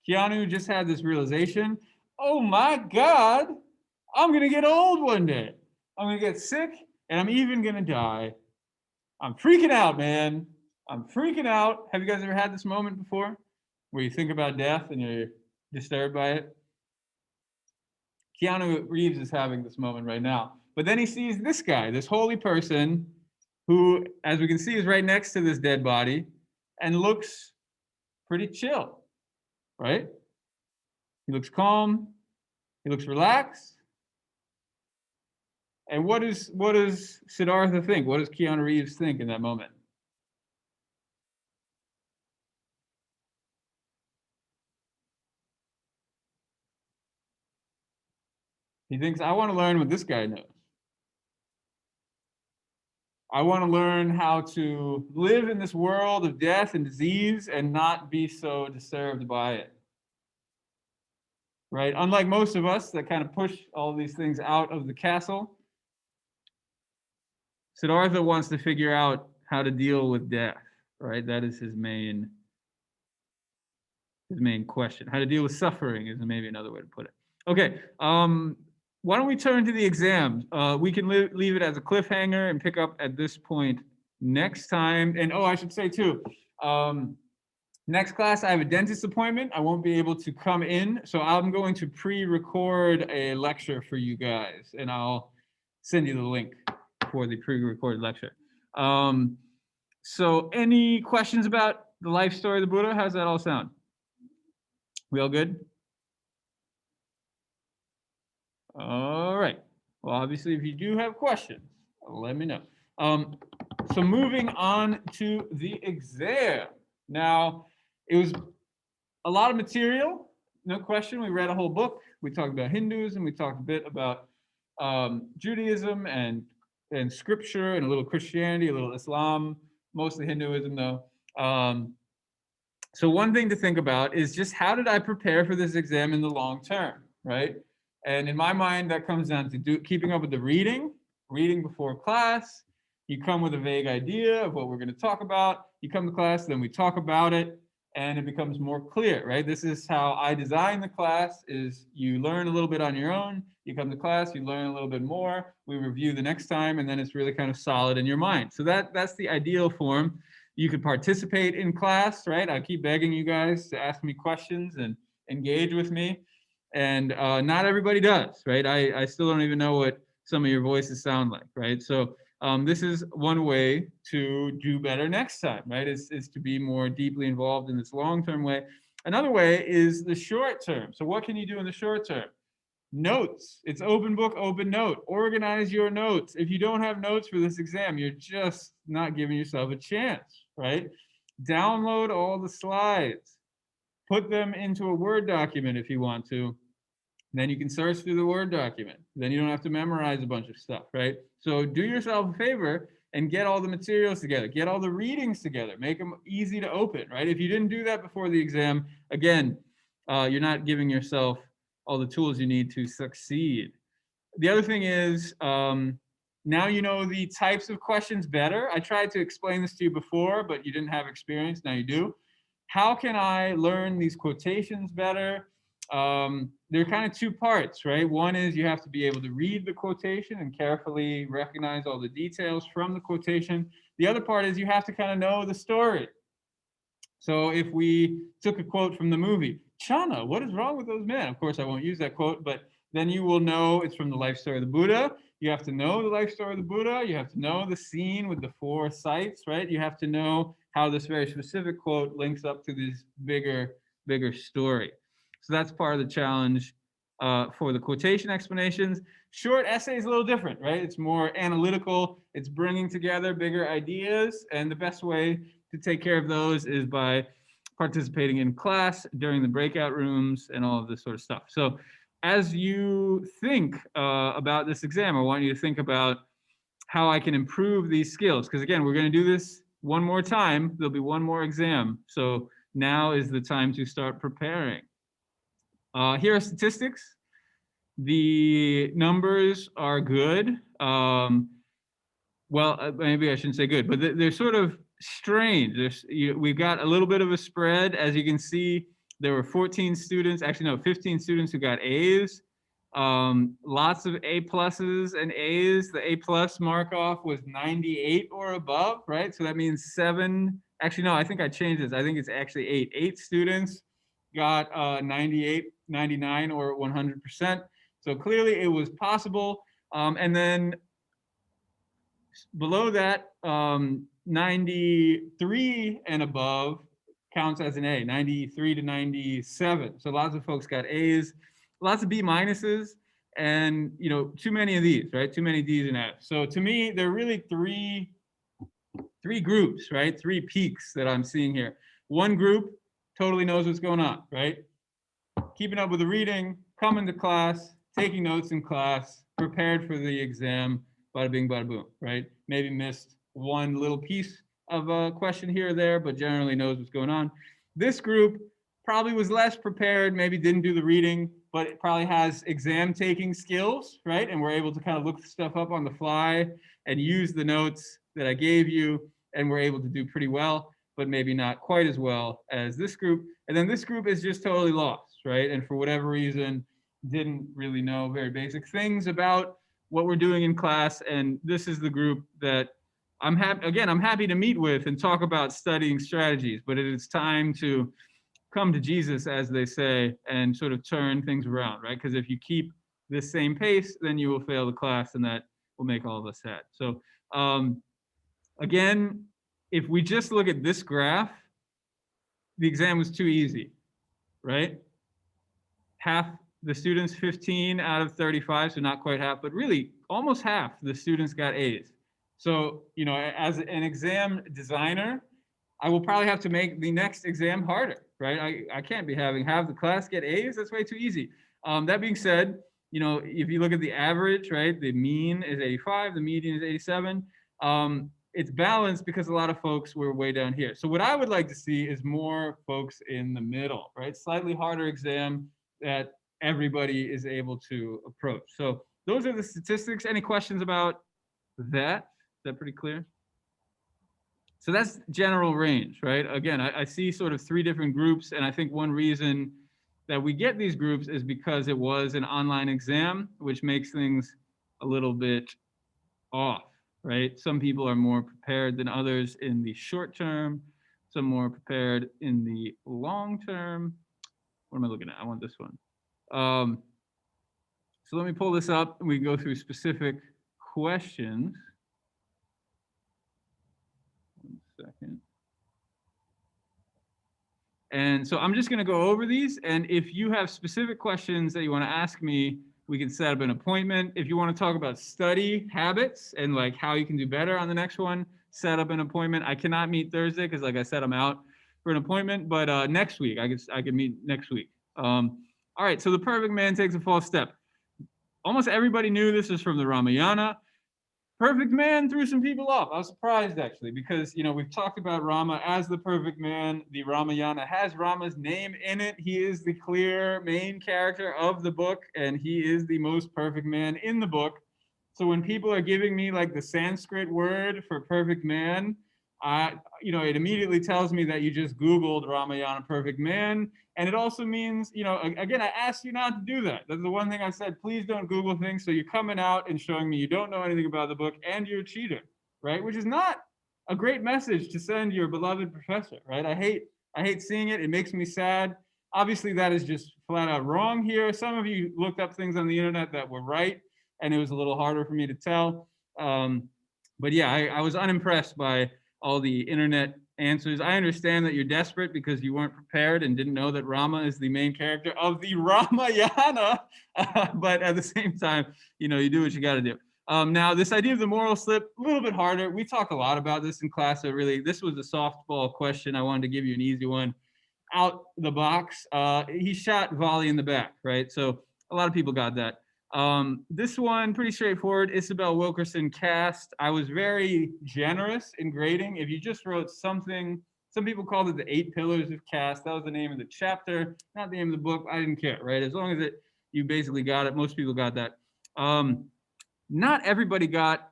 Keanu just had this realization, oh my God, I'm going to get old one day. I'm going to get sick and I'm even going to die. I'm freaking out, man. I'm freaking out. Have you guys ever had this moment before where you think about death and you're disturbed by it? Keanu Reeves is having this moment right now. But then he sees this guy, this holy person, who, as we can see, is right next to this dead body and looks pretty chill, right? He looks calm. He looks relaxed. And what does Siddhartha think? What does Keanu Reeves think in that moment? He thinks, I want to learn what this guy knows. I want to learn how to live in this world of death and disease and not be so disturbed by it. Right? Unlike most of us that kind of push all these things out of the castle, Siddhartha wants to figure out how to deal with death, right? That is his main question. How to deal with suffering is maybe another way to put it. Okay, why don't we turn to the exam? We can leave it as a cliffhanger and pick up at this point next time. And I should say too, next class I have a dentist appointment. I won't be able to come in, so I'm going to pre-record a lecture for you guys, and I'll send you the link for the pre-recorded lecture. So any questions about the life story of the Buddha? How's that all sound? We all good? All right. Well, obviously, if you do have questions, let me know. So moving on to the exam. Now, it was a lot of material, no question. We read a whole book. We talked about Hinduism. We talked a bit about Judaism and scripture and a little Christianity, a little Islam, mostly Hinduism though. So one thing to think about is just how did I prepare for this exam in the long term, right? And in my mind, that comes down to keeping up with the reading before class. You come with a vague idea of what we're going to talk about. You come to class, then we talk about it, and it becomes more clear, right? This is how I design the class, is you learn a little bit on your own. You come to class, you learn a little bit more. We review the next time, and then it's really kind of solid in your mind. So that's the ideal form. You could participate in class, right? I keep begging you guys to ask me questions and engage with me. And not everybody does, right? I still don't even know what some of your voices sound like, right? So this is one way to do better next time, right? Is to be more deeply involved in this long-term way. Another way is the short term. So what can you do in the short term? Notes. It's open book, open note. Organize your notes. If you don't have notes for this exam, you're just not giving yourself a chance, right? Download all the slides. Put them into a Word document if you want to. Then you can search through the Word document. Then you don't have to memorize a bunch of stuff, right? So do yourself a favor and get all the materials together. Get all the readings together. Make them easy to open, right? If you didn't do that before the exam, again, you're not giving yourself all the tools you need to succeed. The other thing is, now you know the types of questions better. I tried to explain this to you before, but you didn't have experience. Now you do. How can I learn these quotations better? There are kind of two parts, right? One is you have to be able to read the quotation and carefully recognize all the details from the quotation. The other part is you have to kind of know the story. So if we took a quote from the movie, Chana, what is wrong with those men? Of course, I won't use that quote, but then you will know it's from the life story of the Buddha. You have to know the life story of the Buddha. You have to know the scene with the 4 sites, right? You have to know how this very specific quote links up to this bigger story. So that's part of the challenge for the quotation explanations. Short essay is a little different, right? It's more analytical. It's bringing together bigger ideas. And the best way to take care of those is by participating in class during the breakout rooms and all of this sort of stuff. So as you think about this exam, I want you to think about how I can improve these skills. Because again, we're going to do this one more time. There'll be one more exam. So now is the time to start preparing. Here are statistics. The numbers are good. Well, maybe I shouldn't say good, but they're sort of strange. We've got a little bit of a spread. As you can see, there were 14 students, actually no, 15 students who got A's. Lots of A pluses and A's. The A plus mark off was 98 or above, right? So that means 7, actually no, I think I changed this. I think it's actually 8. 8 students got 98, 99 or 100%. So clearly it was possible. And then below that, 93 and above counts as an A, 93 to 97. So lots of folks got A's, lots of B minuses, and too many of these, right? Too many D's and F's. So to me, there are really three groups, right? 3 peaks that I'm seeing here. One group totally knows what's going on, right? Keeping up with the reading, coming to class, taking notes in class, prepared for the exam, bada bing, bada boom, right? Maybe missed one little piece of a question here or there, but generally knows what's going on. This group probably was less prepared, maybe didn't do the reading, but it probably has exam taking skills, right? And we're able to kind of look stuff up on the fly and use the notes that I gave you, and we're able to do pretty well, but maybe not quite as well as this group. And then this group is just totally lost, right? And for whatever reason, didn't really know very basic things about what we're doing in class. And this is the group that I'm happy to meet with and talk about studying strategies, but it is time to come to Jesus, as they say, and sort of turn things around, right? Because if you keep this same pace, then you will fail the class, and that will make all of us sad. So again, if we just look at this graph, the exam was too easy, right? Half the students, 15 out of 35, so not quite half, but really almost half the students got A's. So, as an exam designer, I will probably have to make the next exam harder, right? I can't be having half the class get A's. That's way too easy. That being said, if you look at the average, right, the mean is 85, the median is 87. It's balanced because a lot of folks were way down here. So what I would like to see is more folks in the middle, right? Slightly harder exam that everybody is able to approach. So those are the statistics. Any questions about that? Is that pretty clear? So that's general range, right? Again, I see sort of 3 different groups, and I think one reason that we get these groups is because it was an online exam, which makes things a little bit off, right? Some people are more prepared than others in the short term, some more prepared in the long term. What am I looking at? I want this one. So let me pull this up and we can go through specific questions. 1 second. And so I'm just going to go over these. And if you have specific questions that you want to ask me, we can set up an appointment. If you want to talk about study habits and like how you can do better on the next one, set up an appointment. I cannot meet Thursday because, like I said, I'm out for an appointment. But next week, I could meet next week. All right. So the perfect man takes a false step. Almost everybody knew this is from the Ramayana. Perfect man threw some people off. I was surprised, actually, because, we've talked about Rama as the perfect man. The Ramayana has Rama's name in it. He is the clear main character of the book, and he is the most perfect man in the book. So when people are giving me like the Sanskrit word for perfect man, it immediately tells me that you just Googled Ramayana perfect man. And it also means, again, I asked you not to do that. That's the one thing I said, please don't Google things. So you're coming out and showing me you don't know anything about the book and you're a cheater, right? Which is not a great message to send your beloved professor, right? I hate seeing it. It makes me sad. Obviously, that is just flat out wrong here. Some of you looked up things on the internet that were right, and it was a little harder for me to tell. But yeah, I was unimpressed by all the internet answers. I understand that you're desperate because you weren't prepared and didn't know that Rama is the main character of the Ramayana. But at the same time, you do what you got to do. Now, this idea of the moral slip, a little bit harder. We talk a lot about this in class. So really, this was a softball question. I wanted to give you an easy one. Out the box, he shot volley in the back, right? So A lot of people got that. This one, pretty straightforward. Isabel Wilkerson cast. I was very generous in grading. If you just wrote something, some people called it the 8 pillars of cast. That was the name of the chapter, not the name of the book. I didn't care, right? As long as you basically got it. Most people got that. Not everybody got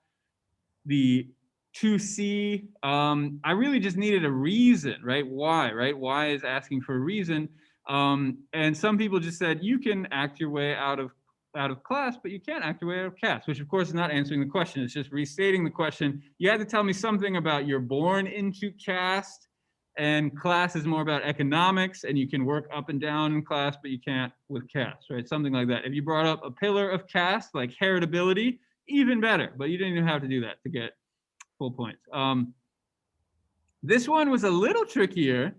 the 2C. I really just needed a reason, right? Why, right? Why is asking for a reason. And some people just said, you can act your way out of class, but you can't act your way out of cast, which of course is not answering the question. It's just restating the question. You had to tell me something about you're born into caste, and class is more about economics, and you can work up and down in class, but you can't with caste, right? Something like that. If you brought up a pillar of caste, like heritability, even better, but you didn't even have to do that to get full points. This one was a little trickier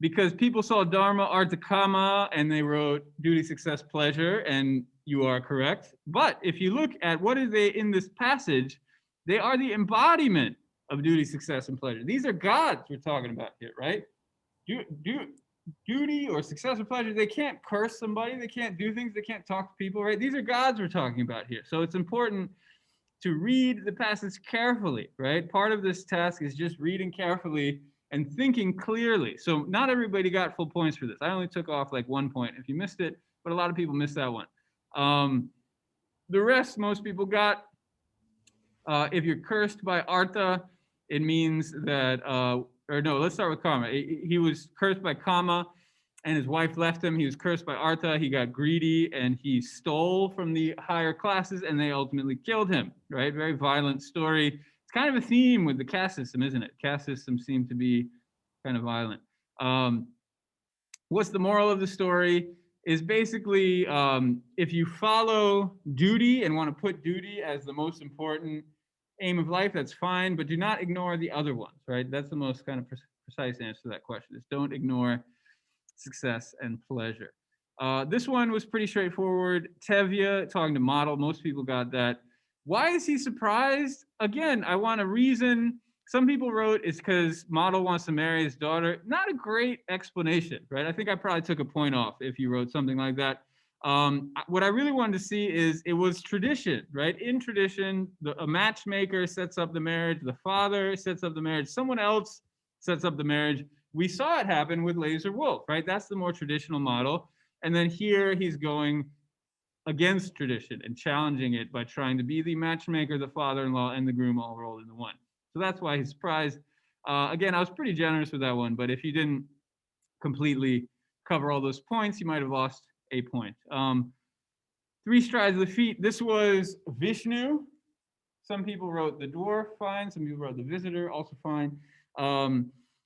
because people saw Dharma, Artha, Kama, and they wrote duty, success, pleasure, and you are correct. But if you look at what are they in this passage, they are the embodiment of duty, success, and pleasure. These are gods we're talking about here, right? Duty or success or pleasure, they can't curse somebody, they can't do things, they can't talk to people, right? These are gods we're talking about here. So it's important to read the passage carefully, right? Part of this task is just reading carefully and thinking clearly. So not everybody got full points for this. I only took off like 1 point if you missed it, but a lot of people missed that one. The rest, most people got. If you're cursed by Artha, it means that, or no, let's start with Kama. He was cursed by Kama and his wife left him. He was cursed by Artha. He got greedy and he stole from the higher classes and they ultimately killed him, right? Very violent story. It's kind of a theme with the caste system, isn't it? Caste systems seem to be kind of violent. What's the moral of the story? Is basically if you follow duty and want to put duty as the most important aim of life, that's fine, but do not ignore the other ones, right? That's the most kind of precise answer to that question, is don't ignore success and pleasure. This one was pretty straightforward. Tevye talking to Model, most people got that. Why is he surprised? Again, I want a reason. Some people wrote it's because Model wants to marry his daughter. Not a great explanation, right? I think I probably took a point off if you wrote something like that. What I really wanted to see is it was tradition, right? In tradition, a matchmaker sets up the marriage, the father sets up the marriage, someone else sets up the marriage. We saw it happen with Laser Wolf, right? That's the more traditional model. And then here he's going against tradition and challenging it by trying to be the matchmaker, the father-in-law, and the groom all rolled into one. So that's why he's surprised. Again, I was pretty generous with that one, but if you didn't completely cover all those points, you might have lost a point. 3 strides of the feet. This was Vishnu. Some people wrote the dwarf, fine. Some people wrote the visitor, also fine.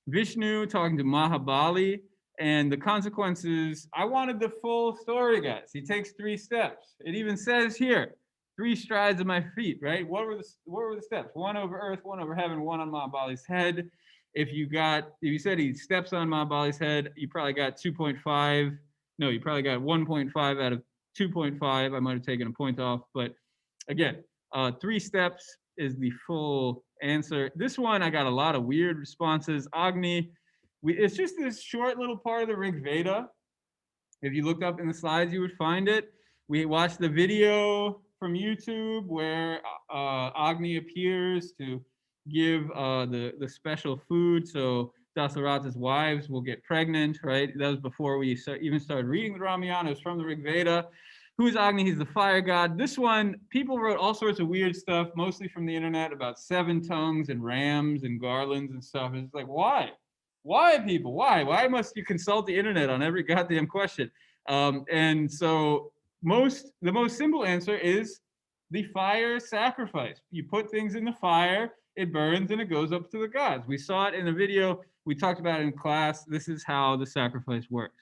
Vishnu talking to Mahabali, and the consequences, I wanted the full story, guys. He takes 3 steps. It even says here, 3 strides of my feet, right? What were the steps? 1 over earth, 1 over heaven, 1 on Mahabali's head. If you said he steps on Mahabali's head, you probably got 2.5. No, you probably got 1.5 out of 2.5. I might have taken a point off, but again, 3 steps is the full answer. This one, I got a lot of weird responses. Agni, it's just this short little part of the Rig Veda. If you looked up in the slides, you would find it. We watched the video from YouTube where Agni appears to give the special food. So Dasaratha's wives will get pregnant, right? That was before we even started reading the Ramayana. It was from the Rig Veda. Who is Agni? He's the fire god. This one, people wrote all sorts of weird stuff, mostly from the internet, about 7 tongues and rams and garlands and stuff. It's like, why? Why, people? Why? Why must you consult the internet on every goddamn question? And so the most simple answer is the fire sacrifice. You put things in the fire, it burns, and it goes up to the gods. We saw it in a video. We talked about it in class. This is how the sacrifice works.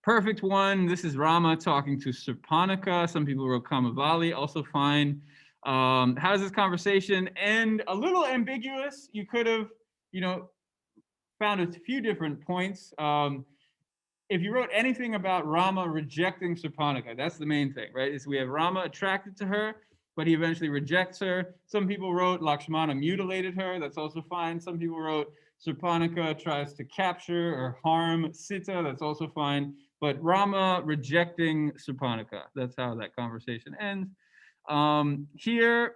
Perfect one. This is talking to Surpanaka. Some people wrote Kamavali, also fine. How does this conversation end? A little ambiguous. You could have, found a few different points. If you wrote anything about Rama rejecting Surpanaka, that's the main thing, right? Is we have Rama attracted to her, but he eventually rejects her. Some people wrote Lakshmana mutilated her. That's also fine. Some people wrote Surpanaka tries to capture or harm Sita. That's also fine. but Rama rejecting Surpanaka. That's how that conversation ends. Here,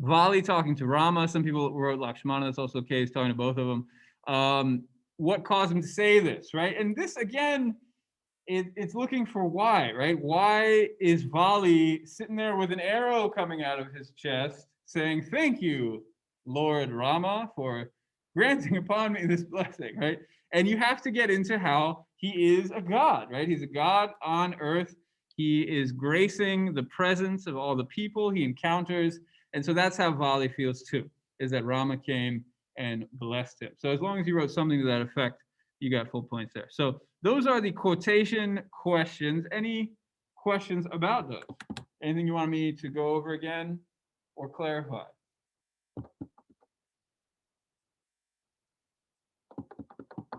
Vali talking to Rama. Some people wrote Lakshmana. That's also the case, talking to both of them. What caused him to say this, right? And this, again, it's looking for why, right? Why is Vali sitting there with an arrow coming out of his chest saying, thank you, Lord Rama, for granting upon me this blessing, right? And you have to get into how he is a god, right? He's a god on earth. He is gracing the presence of all the people he encounters. And so that's how Vali feels too, is that Rama came and blessed him. So as long as you wrote something to that effect, you got full points there. So those are the quotation questions. Any questions about those? Anything you want me to go over again or clarify?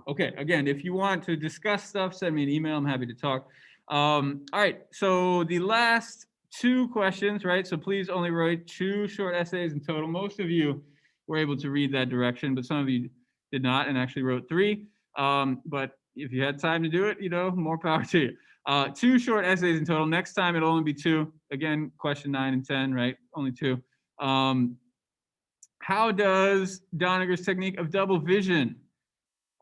Okay, again, if you want to discuss stuff, send me an email. I'm happy to talk. All right, so the last two questions, right? So please only write 2 short essays in total. Most of you were able to read that direction, but some of you did not and actually wrote 3. But if you had time to do it, more power to you. 2 short essays in total. Next time it'll only be 2. Again, question 9 and 10, right? Only 2. How does Doniger's technique of double vision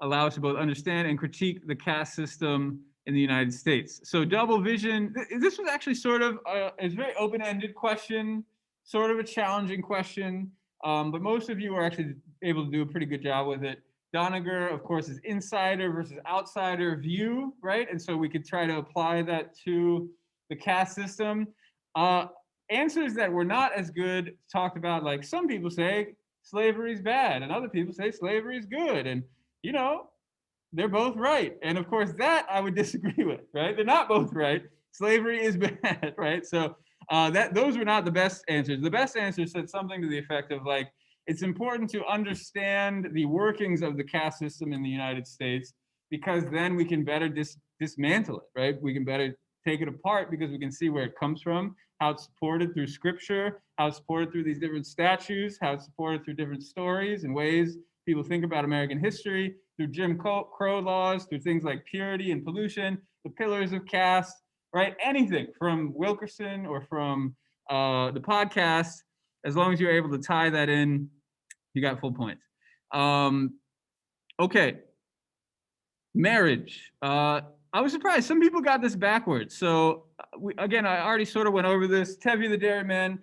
allow us to both understand and critique the caste system in the United States? So double vision, this was actually sort of a very open-ended question, sort of a challenging question, but most of you are actually able to do a pretty good job with it. Doniger, of course, is insider versus outsider view, right? And so we could try to apply that to the caste system. Answers that were not as good talked about, like some people say slavery is bad and other people say slavery is good. And, they're both right. And of course, that I would disagree with, right? They're not both right. Slavery is bad, right? So those were not the best answers. The best answer said something to the effect of like, it's important to understand the workings of the caste system in the United States, because then we can better dismantle it, right? We can better take it apart because we can see where it comes from, how it's supported through scripture, how it's supported through these different statues, how it's supported through different stories and ways people think about American history, through Jim Crow laws, through things like purity and pollution, the pillars of caste, right? Anything from Wilkerson or from the podcast, as long as you're able to tie that in, you got full points. Okay, marriage. I was surprised. Some people got this backwards. So again, I already sort of went over this. Tevi the dairyman.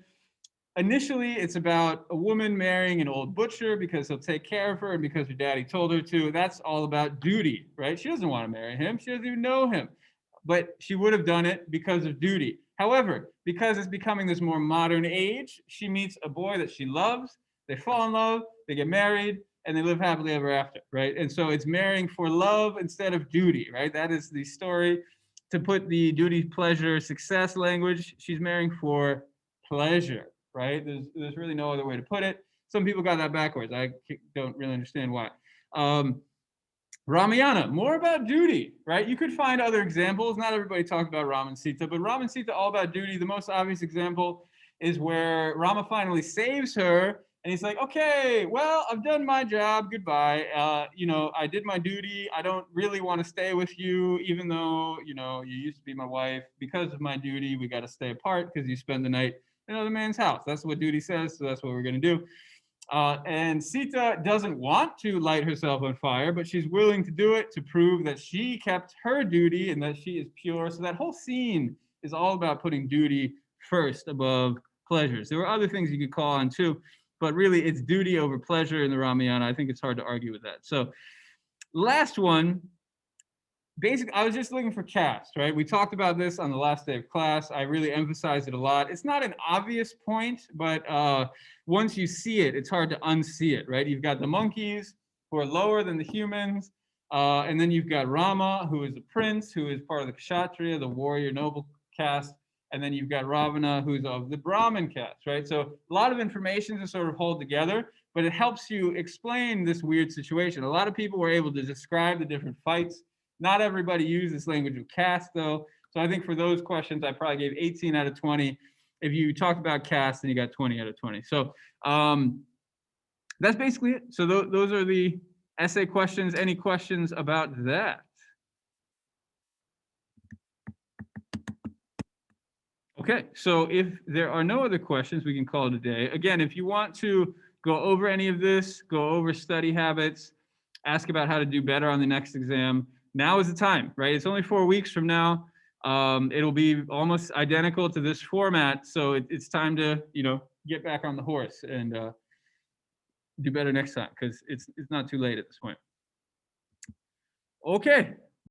Initially, it's about a woman marrying an old butcher because he'll take care of her and because her daddy told her to. That's all about duty, right? She doesn't want to marry him. She doesn't even know him. But she would have done it because of duty. However, because it's becoming this more modern age, she meets a boy that she loves. They fall in love, they get married, and they live happily ever after, right? And so it's marrying for love instead of duty, right? That is the story. To put the duty, pleasure, success language, she's marrying for pleasure, right? There's really no other way to put it. Some people got that backwards. I don't really understand why. Ramayana, more about duty, right? You could find other examples. Not everybody talked about Ram and Sita, but Ram and Sita all about duty. The most obvious example is where Rama finally saves her, and he's like, okay, well, I've done my job. Goodbye. I did my duty. I don't really want to stay with you, even though, you used to be my wife. Because of my duty, we got to stay apart because you spend the night in another man's house. That's what duty says, so that's what we're going to do. And Sita doesn't want to light herself on fire, but she's willing to do it to prove that she kept her duty and that she is pure. So that whole scene is all about putting duty first above pleasures. There were other things you could call on too, but really it's duty over pleasure in the Ramayana. I think it's hard to argue with that. So last one, basically, I was just looking for caste, right? We talked about this on the last day of class. I really emphasized it a lot. It's not an obvious point, but once you see it, it's hard to unsee it, right? You've got the monkeys who are lower than the humans. And then you've got Rama, who is a prince, who is part of the Kshatriya, the warrior noble caste. And then you've got Ravana, who's of the Brahmin caste, right? So a lot of information to sort of hold together, but it helps you explain this weird situation. A lot of people were able to describe the different fights. Not everybody used this language of caste, though. So I think for those questions, I probably gave 18 out of 20. If you talked about caste, then you got 20 out of 20. So that's basically it. So those are the essay questions. Any questions about that? Okay, so if there are no other questions, we can call it a day. Again, if you want to go over any of this, go over study habits, ask about how to do better on the next exam, now is the time, right? It's only 4 weeks from now. It'll be almost identical to this format, so it's time to, get back on the horse and do better next time, because it's not too late at this point. Okay,